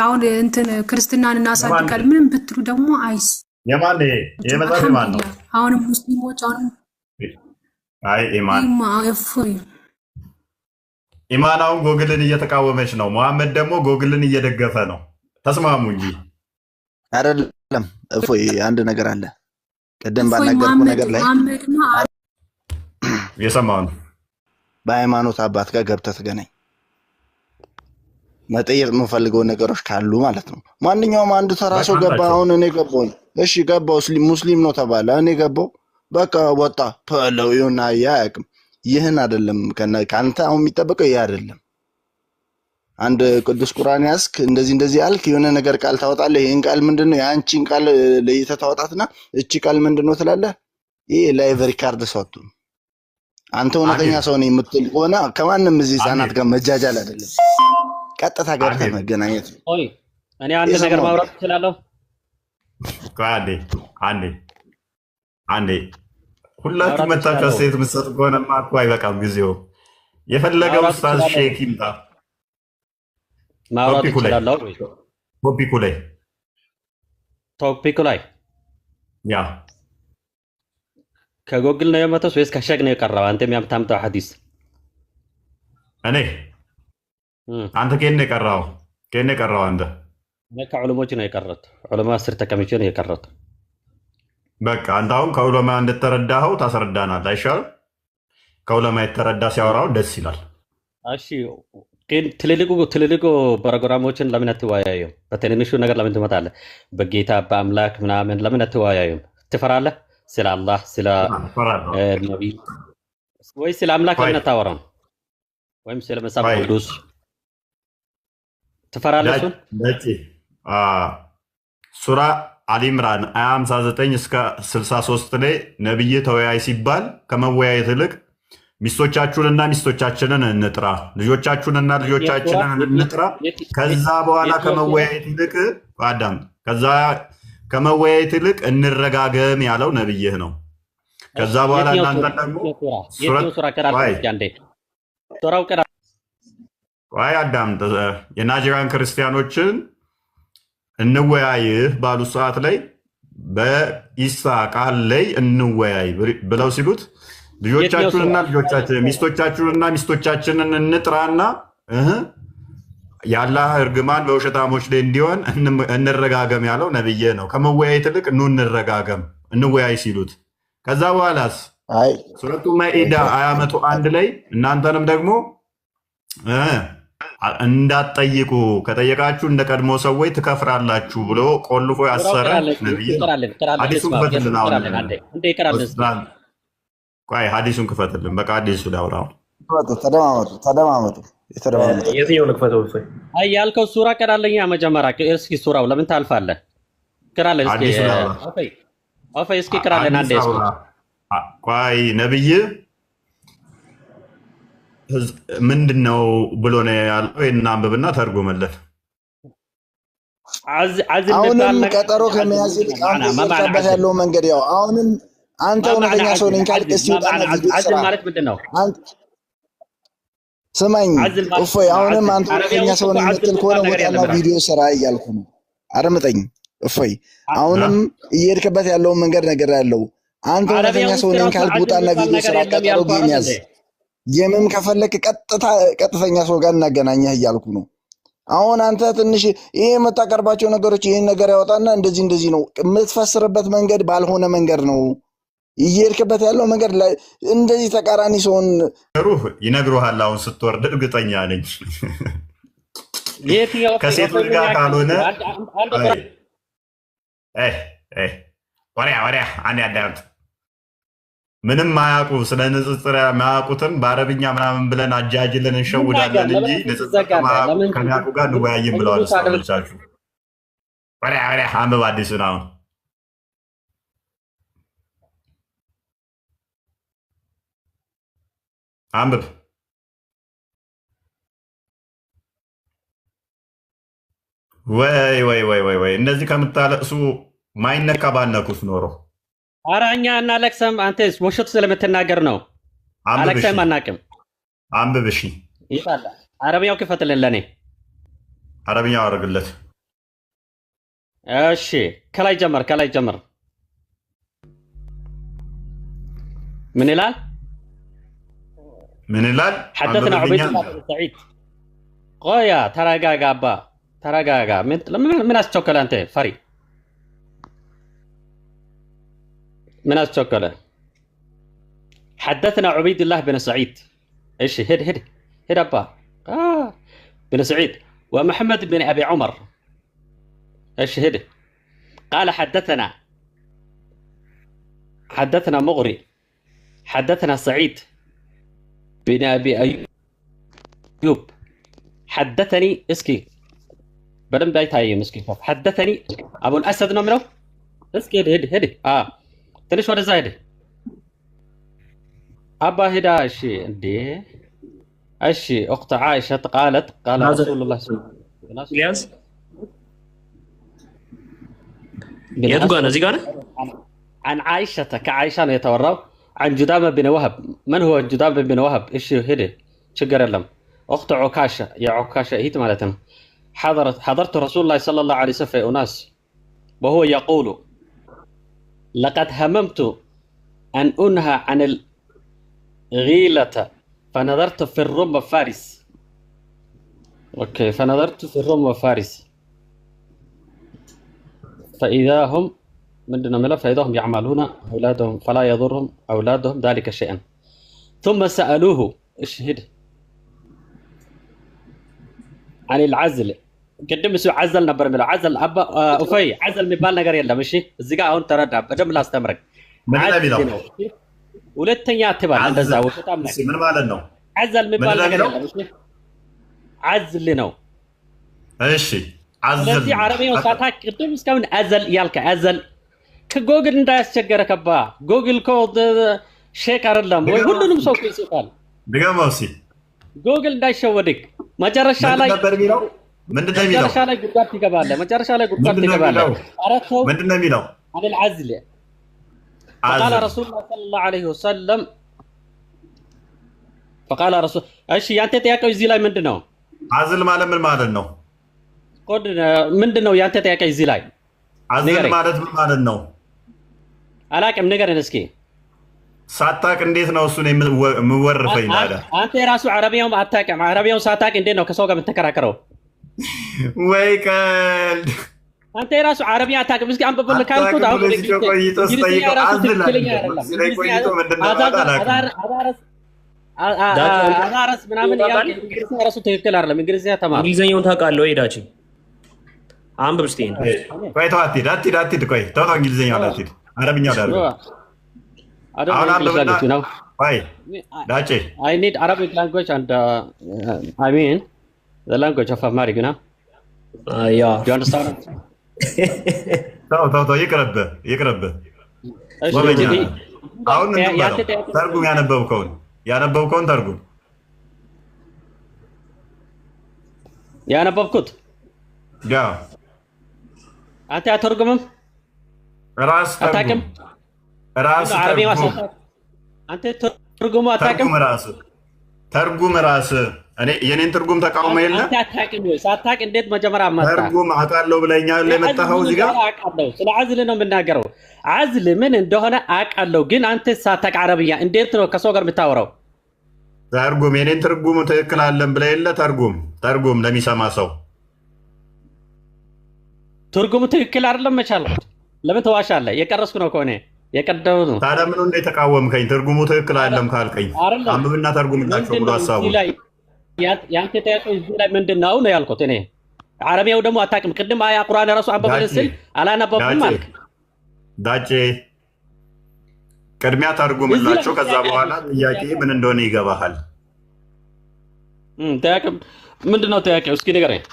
አሁን እንትን ክርስትናን እናሳድጋል ምንም ብትሉ ደግሞ አይስ የማን ይሄ መጽሐፍ የማን ነው? አሁን ሙስሊሞች አሁን አይ ኢማን አሁን ጎግልን እየተቃወመች ነው። መሐመድ ደግሞ ጎግልን እየደገፈ ነው። ተስማሙ እንጂ አይደለም። እፎይ አንድ ነገር አለ። ቀደም ባናገርኩ ነገር ላይ የሰማው ነው። በሃይማኖት አባት ጋር ገብተህ ትገናኝ መጠየቅ የምፈልገው ነገሮች ካሉ ማለት ነው። ማንኛውም አንድ ተራ ሰው ገባ። አሁን እኔ ገባው፣ እሺ ገባው፣ ሙስሊም ነው ተባለ፣ እኔ ገባው፣ በቃ ወጣ ፐለው ይሁን አያውቅም። ይህን አይደለም ከአንተ አሁን የሚጠበቀው ይህ አይደለም። አንድ ቅዱስ ቁርአን ያስክ እንደዚህ አልክ፣ የሆነ ነገር ቃል ታወጣለህ። ይህን ቃል ምንድነው? የአንቺን ቃል ለይተህ ታወጣትና እቺ ቃል ምንድነው ትላለህ። ይህ ላይቭ ሪካርድ ሰጡ። አንተ እውነተኛ ሰው ነኝ የምትል ከሆነ ከማንም እዚህ ህፃናት ጋር መጃጃል አይደለም፣ ቀጥታ ገብተህ መገናኘት ነው። ኦይ እኔ አንድ ነገር ማውራት እችላለሁ? አንዴ ሁላችሁ መታችሁ ሴት ምሰጥ ከሆነማ እኮ አይበቃም ጊዜው። የፈለገው ኡስታዝ ሼክ ይምጣ። ማውራት እችላለሁ ወይ? ቶፒኩ ላይ ያ ከጎግል ነው የመጣው ወይስ ከሸክ ነው የቀረው? አንተ የሚያምታምጣው ሐዲስ አንተ ከኔ የቀራው አንተ ከዑለሞች ነው የቀረው። ዑለማ ስር ተቀምጬ ነው የቀረው። በቃ አንተ አሁን ከዑለማ እንድትረዳኸው ታስረዳናል አይሻልም? ከዑለማ የተረዳ ሲያወራው ደስ ይላል። እሺ ግን ትልልቁ ፕሮግራሞችን ለምን አትወያዩም? በትንንሹ ነገር ለምን ትመጣለህ? በጌታ በአምላክ ምናምን ለምን አትወያዩም? ትፈራለህ? ስለ አላህ ስለ ነብይ ወይ ስለ አምላክ ለምን አታወራም? ወይም ስለ መጽሐፍ ቅዱስ ትፈራለህ? ሱራ አልኢምራን 59 እስከ 63 ላይ ነብይ ተወያይ ሲባል ከመወያየት ይልቅ ሚስቶቻችሁንና ሚስቶቻችንን እንጥራ፣ ልጆቻችሁንና ልጆቻችንን እንጥራ፣ ከዛ በኋላ ከመወያየት ይልቅ አዳም ከዛ ከመወያየት ይልቅ እንረጋገም ያለው ነብይህ ነው። ከዛ በኋላ እናንተ ደግሞ ዋይ አዳም የናይጄሪያን ክርስቲያኖችን እንወያይህ ባሉ ሰዓት ላይ በኢሳ ቃል ላይ እንወያይ ብለው ሲሉት ልጆቻችሁንና ልጆቻችንን ሚስቶቻችሁንና ሚስቶቻችንን እንጥራና የአላህ እርግማን በውሸታሞች ላይ እንዲሆን እንረጋገም ያለው ነብዬ ነው። ከመወያየት ይልቅ ኑ እንረጋገም እንወያይ ሲሉት ከዛ በኋላስ ሱረቱ ማኢዳ አያ 101 ላይ እናንተንም ደግሞ እንዳትጠይቁ ከጠየቃችሁ እንደ ቀድሞ ሰዎች ትከፍራላችሁ ብሎ ቆልፎ ያሰረ ነብይ ሐዲሱን ክፈትልን። ቆይ ሐዲሱን ክፈትልን። በቃ ሐዲሱ ላውራው። ተደማመጡ። የትኛው ልክፈተው? አይ ያልከው ሱራ ቀራለኛ መጀመሪያ እስኪ ሱራው ለምን ታልፋለህ? ቀራለህ እስኪ ኦፌ እስኪ ቀራለህ አንዴ እስኪ ቆይ ነብይ ምንድነው ብሎ ነው ያለው? እና አንብብና ተርጉመለት። አሁንም ቀጠሮ ከመያዝ ይልቅ አንተ ያለው መንገድ ያው አሁንም አንተ እውነተኛ ሰው ነኝ ካልክ እስኪ ወጣና ቪዲዮ ስራ ማለት ምንድነው? ስማኝ እፎይ፣ አሁንም አንተ እውነተኛ ሰው ነኝ የምትል ከሆነ ወጣና ቪዲዮ ስራ እያልኩ ነው። አድምጠኝ እፎይ፣ አሁንም እየሄድክበት ያለውን መንገድ ነገር ያለው አንተ እውነተኛ ሰው ነኝ ካልክ ወጣና ቪዲዮ ስራ። ቀጠሮ ጌም ያዝ። ጌምም ከፈለክ ቀጥተኛ ሰው ጋር እናገናኘህ እያልኩ ነው። አሁን አንተ ትንሽ ይሄ የምታቀርባቸው ነገሮች ይሄን ነገር ያወጣና እንደዚህ ነው የምትፈስርበት መንገድ ባልሆነ መንገድ ነው እየሄድክበት ያለው መንገድ ላይ እንደዚህ ተቃራኒ ሰውን ይነግሩሃል። አሁን ስትወርድ እርግጠኛ ነኝ ከሴቶች ጋር ካልሆነ ወሪያ አንድ ያዳምጥ። ምንም ማያውቁ ስለ ንጽጽር ማያውቁትን በአረብኛ ምናምን ብለን አጃጅለን እንሸውዳለን እንጂ ንጽጽር ከሚያውቁ ጋር እንወያይም ብለዋል ሰዎቻችሁ። ወሪያ አንብብ አዲሱን አሁን አንብብ። ወይ እነዚህ ከምታለቅሱ ማይነካ ባነኩት ኖሮ። ኧረ እኛ እናለቅሰም፣ አንተ ውሸት ስለምትናገር ነው። አለቅሰም አናቅም። አንብብ እሺ። ይጣላ አረብኛው ክፈትልን ለኔ። አረብኛው አድርግለት። እሺ ከላይ ጀመር። ምን ይላል? حدثنا عبيد الله بن سعيد. قويا تراجع أبا تراجع من أستوكل أنت فري من أستوكل. حدثنا عبيد الله بن سعيد. إيش هد أبا بن سعيد ومحمد بن أبي عمر. إيش قال حدثنا مغري حدثنا سعيد بن أبي أيوب. حدثني اسكي بدن بايت هاي مسكي حدثني أبو الأسد نمره اسكي هدي تليش ولا زايد أبا هدا أشي أخت عائشة قالت قال رسول الله صلى الله عليه وسلم عن عائشة كعائشة يتورى عن جدامة بن وهب. من هو جدامة بن وهب؟ إيش هدي شجر اللم أخت عكاشة يا عكاشة هي مالتنا حضرت رسول الله صلى الله عليه وسلم في أناس وهو يقول لقد هممت أن أنهى عن الغيلة فنظرت في الروم وفارس. أوكي فنظرت في الروم وفارس فإذا هم من ملا فإذا هم يعملون أولادهم فلا يضرهم أولادهم ذلك شيئا. ثم سألوه اشهد عن العزل. قدم سو عزل نبر ملا عزل أبا أفي عزل مبال نجار يلا مشي الزقاء هون تردع بدم لا استمرك عزل ولتن يعتبر عند الزاوية من مالنا عزل مبال نجار يلا مشي عزل لنا إيش عزل الذي عربي وساتك قدم سكون عزل يالك عزل ከጎግል እንዳያስቸገረ ከባ ጎግል ኮድ ሼክ አይደለም ወይ ሁሉንም ሰው ይጽፋል። ድገመውሲ ጎግል እንዳይሸወድክ መጨረሻ ላይ ምንድነው የሚለው? መጨረሻ ላይ ጉድጓድ ትገባለህ። አራት ሰው ምንድነው የሚለው? عن العزل قال رسول الله صلى الله عليه وسلم فقال رسول እሺ ያንተ ጥያቄው እዚህ ላይ ምንድነው? አዝል ማለት ምን ማለት ነው? ኮድ ምንድነው ያንተ ጥያቄ እዚህ ላይ? አዝል ማለት ምን ማለት ነው? አላቅም ንገረን እስኪ። ሳታቅ እንዴት ነው እሱን የምወርፈኝ ታዲያ? አንተ የራሱ አረቢያውን አታውቅም። አረቢያውን ሳታውቅ እንዴት ነው ከሰው ጋር የምትከራከረው? ወይ ቀልድ አንተ የራሱ አረብኛ አታውቅም። እስኪ አንብበልህ ካልኩት አሁን እንግሊዝኛ ራሱ ትክክለኛ አይደለም። አዛረስ ምናምን እንግሊዝኛ ራሱ ትክክል አይደለም። እንግሊዝኛ ተማር። እንግሊዝኛውን ታውቃለህ ወይ ዳቺ? አንብብ እስኪ። ቆይ ተው፣ አትሂድ። ቆይ ተው፣ እንግሊዝኛው አትሂድ፣ አረብኛው ዳር አሁን አንብብና ቆይ ዳቼ I need Arabic language and I mean the language of Amharic, you know? Yeah. Do you understand? ተው፣ ይቅርብህ። አሁን ተርጉም፣ ያነበብከውን ተርጉም። ያነበብኩት አንተ አትተርጉምም? ራስ አንተ ተርጉሙ አታውቅም? ተርጉም ራስ እኔ የኔን ትርጉም ተቃውሞ የለ አንተ አታውቅም ወይ? ሳታውቅ እንዴት መጀመሪያ አማጣ? ተርጉም አውቃለሁ ብለኛል። ለመጣኸው እዚህ ጋር አውቃለሁ። ስለ አዝል ነው የምናገረው። አዝል ምን እንደሆነ አውቃለሁ፣ ግን አንተ ሳታውቅ አረብኛ እንዴት ነው ከሰው ጋር የምታወራው? ተርጉም፣ የኔን ትርጉም ትክክል አለን ብለህ የለ ተርጉም ለሚሰማ ሰው ትርጉሙ ትክክል አይደለም መቻል። ለምን ተዋሻለህ? የቀረስኩ ነው ከሆነ የቀደው ነው። ታዲያ ምን እንደ ተቃወምከኝ? ትርጉሙ ትክክል አይደለም ካልከኝ አንብብና ተርጉምላቸው ብሎ ሀሳቡ ያንተ ተያቀው እዚህ ላይ ምንድነው ነው ያልኩት። እኔ አረቢያው ደግሞ አታውቅም። ቅድም አያ ቁርአን ራሱ አንብበል ስል አላነበብኩም አልክ። ዳጬ ቅድሚያ ተርጉምላቸው፣ ከዛ በኋላ ጥያቄ ምን እንደሆነ ይገባሃል። ተያቀም ምንድነው ተያቀው? እስኪ ንገረኝ።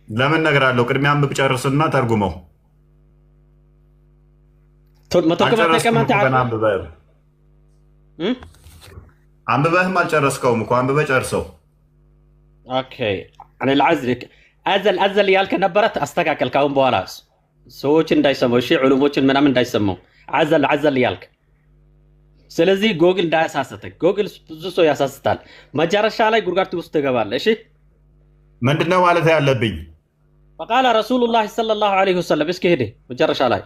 ለምን እነግርሃለሁ? ቅድሚያ አንብብ ጨርስና ተርጉመው። አንብበህም አልጨረስከውም እኮ አንብበህ ጨርሰው። ኦኬ እኔ ለዓዝልክ አዘል ያልከ ነበረት አስተካከል። ካሁን በኋላ ሰዎች እንዳይሰሙ፣ እሺ ዑለሞችን ምናምን እንዳይሰሙ አዘል ያልክ። ስለዚህ ጎግል እንዳያሳስተክ። ጎግል ብዙ ሰው ያሳስታል። መጨረሻ ላይ ጉድጓድ ውስጥ ትገባለህ። እሺ ምንድነው ማለት ያለብኝ? فقال رسول الله صلى الله عليه وسلم እስኪ ሄደ መጨረሻ ላይ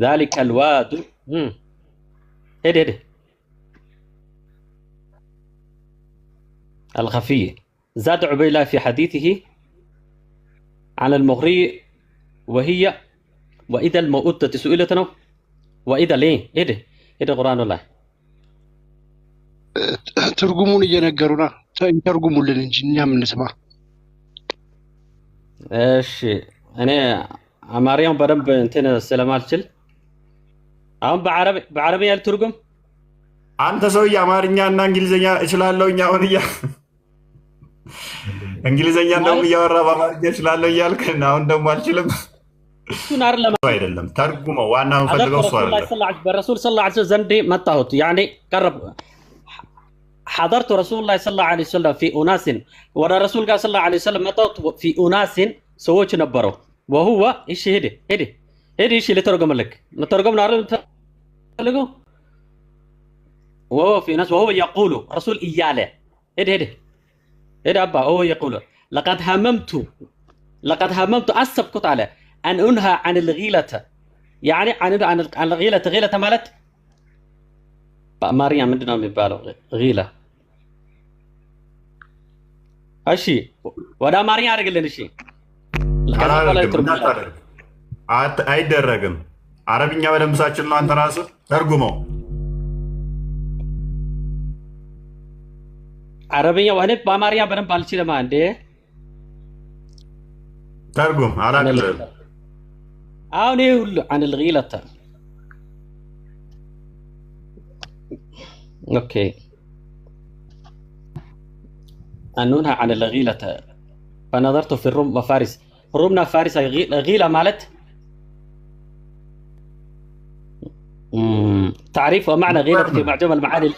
ذلك الواد هدي الخفي. زاد عبيلة في حديثه عن المغري وهي وإذا الموءودة سئلتنا وإذا ليه هدي قرآن الله ትርጉሙን እየነገሩና ተርጉሙልን እንጂ እኛ ምን እንስማ። እሺ እኔ አማርያውን በደንብ እንትን ስለማልችል አሁን በአረብኛ ልትርጉም። አንተ ሰውዬ አማርኛ እና እንግሊዘኛ እችላለሁ አሁን እንግሊዘኛ እንደውም እያወራ በአማርኛ እችላለሁ እያልክ አሁን ደግሞ አልችልም። እሱን አይደለም ተርጉመው። ዋናውን ፈልገው እሱ አይደለም። በረሱል ሰለላሁ ዐለይሂ ወሰለም ዘንድ መጣሁት። ያኔ ቀረብ حضرت رسول الله صلى الله عليه وسلم في أناس ورا رسول الله صلى الله عليه وسلم مطوت في أناس سووش نبروا وهو إيش هدي إيش اللي ترجم لك نترجم نعرف تلقوا وهو في ناس وهو يقول رسول إياله هدي أبا هو يقول لقد هممت أسبقت على أن أنهى عن الغيلة، يعني عن الغيلة مالت بأماريا من دون مبالغ غيلة أشي ودا ماريا أرجل شيء አይደረግም። አረብኛ በደንብ ሳችል ነው። አንተ ራስህ ተርጉመው። አረብኛ ወኔ በአማርኛ በደንብ አልችልም። አንዴ ተርጉም አላቅልም። አሁን ይሄ ሁሉ عن الغيلة اوكي أنونها عن الغيلة فنظرت في الروم وفارس. رومنا فارس غيلة مالت تعريف ومعنى غيلة في معجم المعاني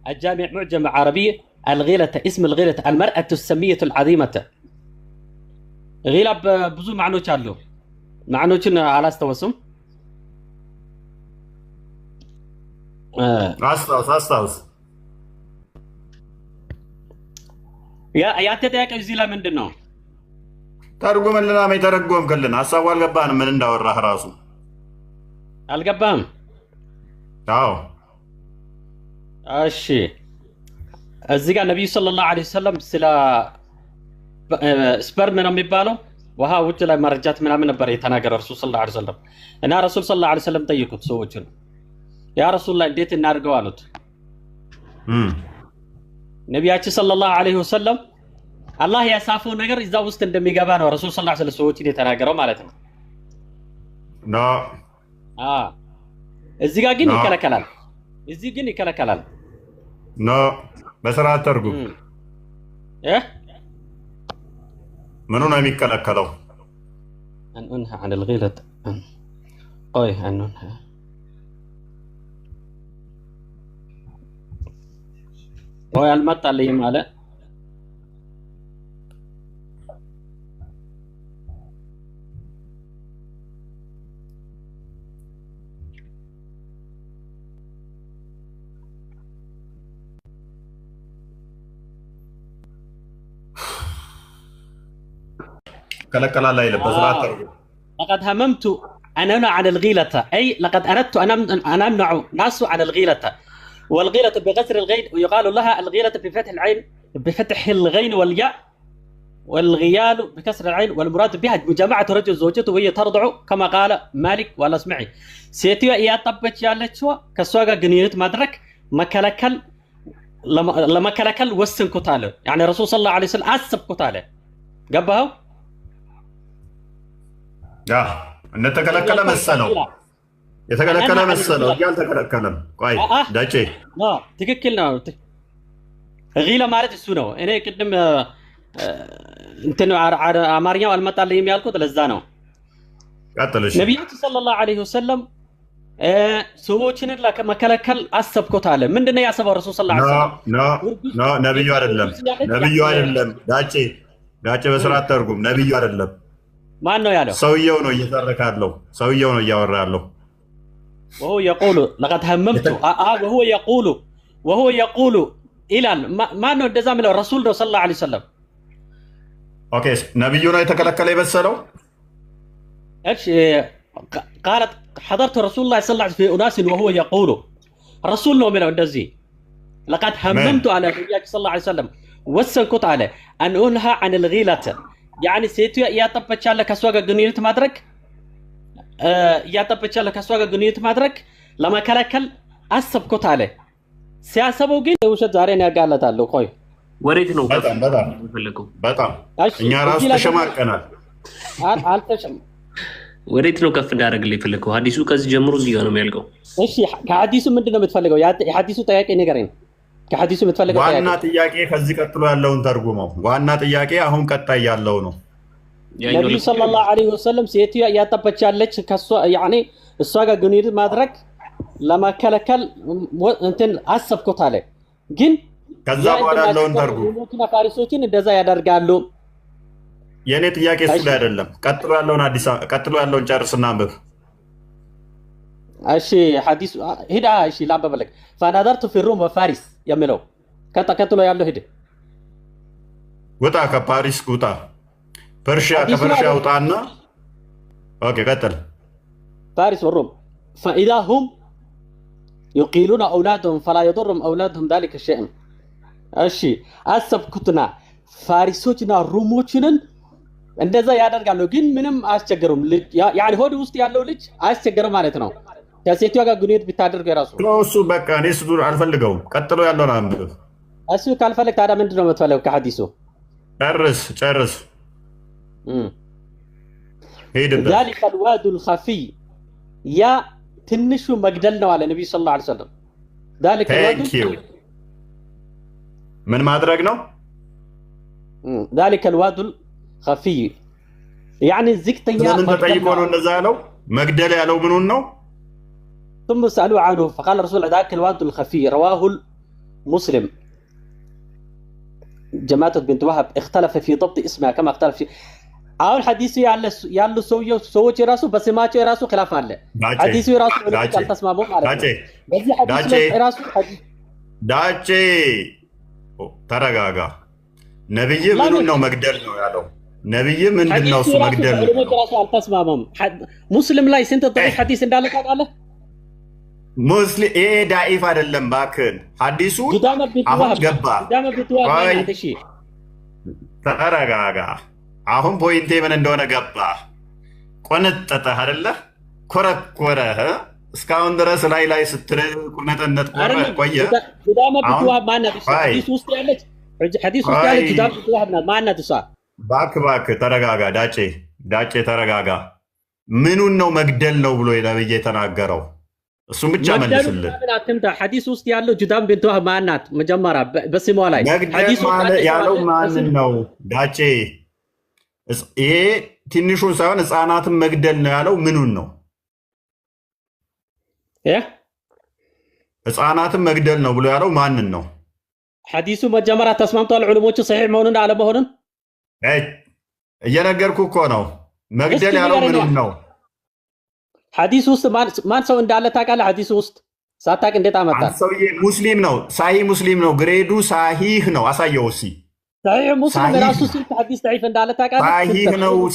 الجامع معجم عربية. الغيلة اسم الغيلة المرأة السمية العظيمة. غيلة بزو معنوش له معنوش على استوسم አስታውስ ያንተ ጥያቄ እዚህ ላይ ምንድን ነው? ተርጉምልና ተረጎምክልን። ሀሳቡ አልገባንም። ምን እንዳወራህ ራሱ አልገባም። አዎ እሺ እዚህ ጋር ነብዩ ሰለላሁ ዐለይሂ ወሰለም ስለ ስፐርም ነው የሚባለው ውሃ ውጭ ላይ መረጃት ምናምን ነበር የተናገረ ረሱል ሰለላሁ ዐለይሂ ወሰለም። እና ረሱል ሰለላሁ ዐለይሂ ወሰለም ጠይቁት ሰዎችን ያ ረሱላህ እንዴት እናድርገው አሉት። ነቢያችን ሰለላሁ ዐለይሂ ወሰለም አላህ ያሳፈው ነገር እዛ ውስጥ እንደሚገባ ነው ረሱል ሰለላሁ ዐለይሂ ወሰለም ሰዎችን የተናገረው ማለት ነው። እዚህ ጋር ግን ይከለከላል። እዚህ ግን ይከለከላል። በስርዓት ተርጉም ምኑ ነው የሚከለከለው? أن أنهى عن الغيلة أن أنهى المطة اللي ماله كلا لا يلبس لقد هممت أن أمنع عن الغيلة أي لقد أردت أن أمنع ناس عن الغيلة والغيلة بغسر الغين ويقال لها الغيلة بفتح العين بفتح الغين والياء والغيال بكسر العين والمراد بها مجامعة رجل زوجته وهي ترضع كما قال مالك ولا اسمعي سيتيو يا طبت يالتشوا كسواغا جنيت مدرك مكلكل لما كلكل وسن كتاله يعني الرسول صلى الله عليه وسلم أسب كتاله قبها እንደተከለከለ መሰለው የተከለከለ መሰለው ያልተከለከለም ቆይ ዳቼ ትክክል ነው غيله ማለት እሱ ነው እኔ ቅድም እንትን አማርኛው አልመጣልኝም ያልኩት ለዛ ነው ቀጥልሽ ነብያችን ሰለላሁ ዐለይሂ ወሰለም ሰዎችን ለመከለከል አሰብኩት አለ ምንድነው ያሰበው ረሱል ሰለላሁ ዐለይሂ ወሰለም ነብዩ አይደለም ዳቼ በስርዓት ተርጉም ነብዩ አይደለም ማን ነው ያለው ሰውየው ነው እየተረካለው ሰውየው ነው እያወራ ያለው وهو يقول لقد هممت وهو يقول الى ما ነው እንደዛ የሚለው ረሱል ነው ሰለላሁ ዐለይሂ ወሰለም ኦኬ ነብዩ ነው የተከለከለ ይበሰለው እሺ قالت حضرت رسول الله صلى الله عليه وسلم في اناس وهو يقول رسول ነው የሚለው እንደዚህ لقد هممت على النبي صلى الله عليه وسلم وسنكت على ان انهى عن الغيلة يعني سيتو እያጠበች ያለ ከሷ ጋር ግንኙነት ማድረግ እያጠበች ያለ ከሷ ጋር ግንኙነት ማድረግ ለመከለከል አሰብኩት አለ ሲያሰበው ግን ውሸት ዛሬ ነው ያጋለጣለው ቆይ ወሬት ነው በጣም እኛ ራሱ ተሸማቀናል አልተሸም ወሬት ነው ከፍ እንዳደረግልኝ ይፈልከው ሐዲሱ ከዚህ ጀምሮ እዚህ ጋር ነው የሚያልቀው እሺ ከሐዲሱ ምንድነው የምትፈልገው የሐዲሱ ጥያቄ ንገረኝ ከሐዲሱ የምትፈልገው ዋና ጥያቄ ከዚህ ቀጥሎ ያለውን ተርጉመው ዋና ጥያቄ አሁን ቀጣይ ያለው ነው ነብዩ ሰለላሁ ዐለይሂ ወሰለም ሴትያ ያጠበች ያለች ከሷ ያኒ እሷ ጋር ግንኙነት ማድረግ ለማከለከል እንትን አሰብኩት አለ ግን ከዛ በኋላ ያለውን ተርጉም ፋሪሶችን እንደዛ ያደርጋሉ የኔ ጥያቄ እሱ ላይ አይደለም ቀጥሎ ያለውን ጨርስና አንብብ እሺ ሐዲስ ሄዳ እሺ ላንበበለክ فنظرت في الروم وفارس የሚለው ከተከትሎ ያለው ሄደ ወጣ ከፓሪስ ውጣ ከፐርሺያ ውጣና ኦኬ ቀጥል فارس والروم فاذا هم يقيلون اولادهم فلا يضرهم اولادهم ذلك الشيء እሺ አሰብኩትና ፋሪሶችና ሩሞችንን እንደዛ ያደርጋሉ ግን ምንም አያስቸግሩም ያኒ ሆድ ውስጥ ያለው ልጅ አያስቸግርም ማለት ነው ከሴትዋ ጋር ግንኙነት ቢታደርጉ የራሱ እሱ በቃ እኔ እሱ አልፈልገውም ቀጥሎ ያለውን አንብብ እሱ ካልፈለክ ታዲያ ምንድነው የምትፈልገው ከሐዲሱ ጨርስ ሄድበት ذلك الواد الخفي يا ትንሹ መግደል ነው አለ ነብዩ ሰለላሁ ዐለይሂ ወሰለም ذلك الواد ምን ማድረግ ነው ذلك الواد الخفي يعني ዝቅተኛ ምን ተጠይቆ ነው እንደዛ ያለው መግደል ያለው ምኑን ነው ثم سألوا عنه فقال الرسول ذاك الواد الخفي رواه مسلم جماعة بنت وهب اختلف في ضبط اسمها كما اختلف في አሁን ሐዲሱ ያሉ ሰዎች የራሱ በስማቸው የራሱ خلاف አለ ሐዲሱ የራሱ አልተስማሙ ማለት ነው በዚህ ሐዲስ የራሱ ዳቼ ተረጋጋ ነብይ ምኑን ነው መግደል ነው ያለው ነብይ ምንድነው እሱ መግደል ነው የራሱ አልተስማሙም ሙስሊም ላይ ስንት ضعيف ሐዲስ እንዳለ ታውቃለህ ሙስሊም ዳኢፍ አይደለም ባክን ሐዲሱ አሁን ገባ ተረጋጋ። አሁን ፖይንቴ ምን እንደሆነ ገባ። ቆነጠጠህ አይደለ? ኮረኮረህ። እስካሁን ድረስ ላይ ስትል ቁነጠነጥ ቆየ። ጁዳማ ቢንት ወሃብ ማናት? ሐዲስ ውስጥ ያለች ጁዳማ ቢንት ወሃብ ናት። ማናት እሷ? እባክህ ተረጋጋ። ዳጬ ተረጋጋ። ምኑን ነው መግደል ነው ብሎ ነብይ የተናገረው? እሱም ብቻ መልስልን። ሐዲስ ውስጥ ያለው ጁዳማ ቢንት ወሃብ ማናት? መጀመሪያ በስሟ ላይ መግደል ያለው ማንን ነው? ዳጬ ይሄ ትንሹን ሳይሆን ህፃናትን መግደል ነው ያለው። ምኑን ነው? ህፃናትን መግደል ነው ብሎ ያለው ማንን ነው? ሐዲሱ መጀመሪያ ተስማምቷል ዑለሞቹ ሰሒህ መሆኑን አለመሆኑን እየነገርኩ እኮ ነው። መግደል ያለው ምኑን ነው? ሐዲስ ውስጥ ማን ሰው እንዳለ ታውቃለህ? ሐዲስ ውስጥ ሳታውቅ እንዴት አመጣ? ሰውዬ ሙስሊም ነው፣ ሳሂህ ሙስሊም ነው፣ ግሬዱ ሳሂህ ነው። አሳየው እስኪ። ሳሂህ ሙስሊም ራሱ ስንት ሐዲስ ضعيف እንዳለ ታውቃለህ?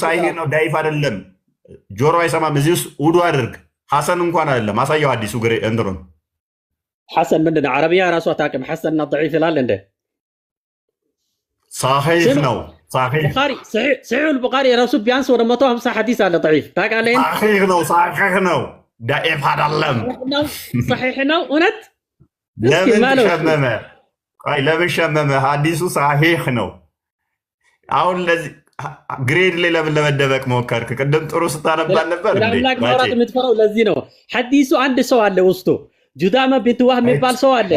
ሳሂህ ነው፣ ዳይፍ አይደለም። ጆሮ አይሰማም። እዚህ ውስጥ ውዱ አድርግ። ሐሰን እንኳን አይደለም። አሳየው አዲሱ ግሬ እንትኑን። ሐሰን ምንድን ነው? አረቢያ ራሱ አታውቅም። ሐሰንና ضعيف ይላል እንደ ሳሂህ ነው። صحيح البخاري ራሱ ቢያንስ ወደ 150 ሐዲስ አለ ضعيف ታውቃለህ? ሳሂህ ነው፣ ዳኢፍ አይደለም። صحيح ነው እውነት። ለምን ሸመመ? ሐዲሱ ሳሂህ ነው። አሁን ለዚህ ግሬድ ላይ ለምን ለመደበቅ ሞከርክ? ቅድም ጥሩ ስታነባል ነበር። ለአምላክ ማውራት የምትፈራው ለዚህ ነው። ሐዲሱ አንድ ሰው አለ ውስጡ ጁዳማ ቢንት ወሃብ የሚባል ሰው አለ።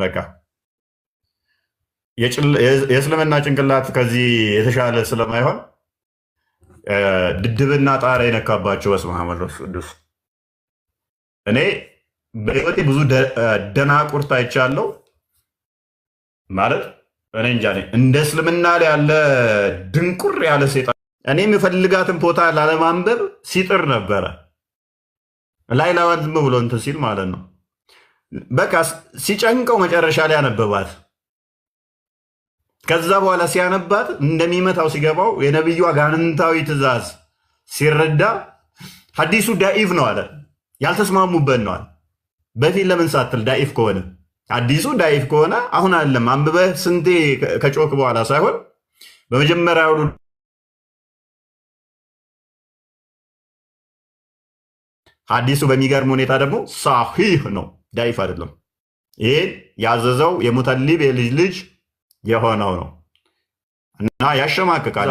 በቃ የእስልምና ጭንቅላት ከዚህ የተሻለ ስለማይሆን ድድብና ጣራ የነካባቸው። በስመ አብ ወወልድ ወመንፈስ ቅዱስ። እኔ በህይወቴ ብዙ ደናቁርት አይቻለሁ። ማለት እኔ እንጃ እንደ እስልምና ያለ ድንቁር ያለ ሴጣን እኔ የምፈልጋትን ቦታ ላለማንበብ ሲጥር ነበረ። ላይ ላዋን ዝም ብሎ እንትን ሲል ማለት ነው። በቃ ሲጨንቀው መጨረሻ ላይ ያነበባት። ከዛ በኋላ ሲያነባት እንደሚመታው ሲገባው የነብዩ አጋንንታዊ ትእዛዝ ሲረዳ ሐዲሱ ዳኢፍ ነው አለ። ያልተስማሙበት ነው አለ። በፊት ለምን ሳትል ዳኢፍ ከሆነ ሐዲሱ ዳኢፍ ከሆነ አሁን አይደለም አንብበህ ስንቴ ከጮክ በኋላ ሳይሆን በመጀመሪያው ሐዲሱ በሚገርም ሁኔታ ደግሞ ሳሂህ ነው፣ ዳኢፍ አይደለም። ይሄን ያዘዘው የሙተሊብ የልጅ ልጅ የሆነው ነው እና ያሸማቅቃል።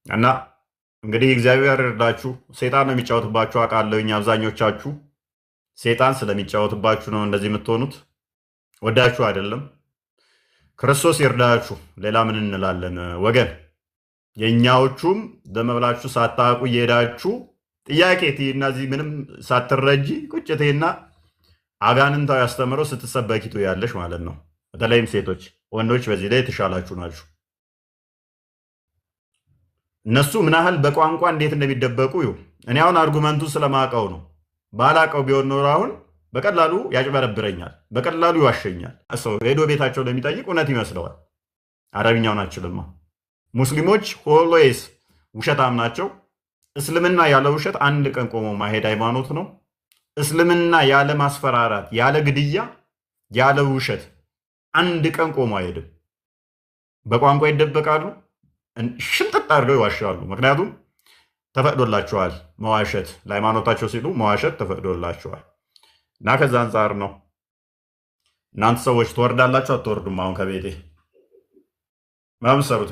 እና እንግዲህ እግዚአብሔር ይርዳችሁ። ሴጣን ነው የሚጫወትባችሁ አውቃለሁኝ። አብዛኞቻችሁ ሴጣን ስለሚጫወትባችሁ ነው እንደዚህ የምትሆኑት። ወዳችሁ አይደለም። ክርስቶስ ይርዳችሁ። ሌላ ምን እንላለን ወገን? የእኛዎቹም ደመብላችሁ ሳታውቁ እየሄዳችሁ ጥያቄ ትይና እዚህ ምንም ሳትረጂ ቁጭቴና አጋንንታዊ አስተምሮ ስትሰበኪቱ ያለሽ ማለት ነው። በተለይም ሴቶች፣ ወንዶች በዚህ ላይ የተሻላችሁ ናችሁ። እነሱ ምን ያህል በቋንቋ እንዴት እንደሚደበቁ ይሁ። እኔ አሁን አርጉመንቱ ስለማውቀው ነው። ባላውቀው ቢሆን ኖሮ አሁን በቀላሉ ያጭበረብረኛል፣ በቀላሉ ይዋሸኛል። ሰው ሄዶ ቤታቸው ለሚጠይቅ እውነት ይመስለዋል። አረብኛውን አችልማ። ሙስሊሞች ኦልዌይስ ውሸታም ናቸው። እስልምና ያለ ውሸት አንድ ቀን ቆሞ ማሄድ ሃይማኖት ነው። እስልምና ያለ ማስፈራራት፣ ያለ ግድያ፣ ያለ ውሸት አንድ ቀን ቆሞ አይሄድም። በቋንቋ ይደበቃሉ፣ ሽምጥጥ አድርገው ይዋሻሉ። ምክንያቱም ተፈቅዶላቸዋል መዋሸት፣ ለሃይማኖታቸው ሲሉ መዋሸት ተፈቅዶላቸዋል። እና ከዛ አንጻር ነው። እናንተ ሰዎች ትወርዳላችሁ አትወርዱም? አሁን ከቤቴ ምናምን ሰሩት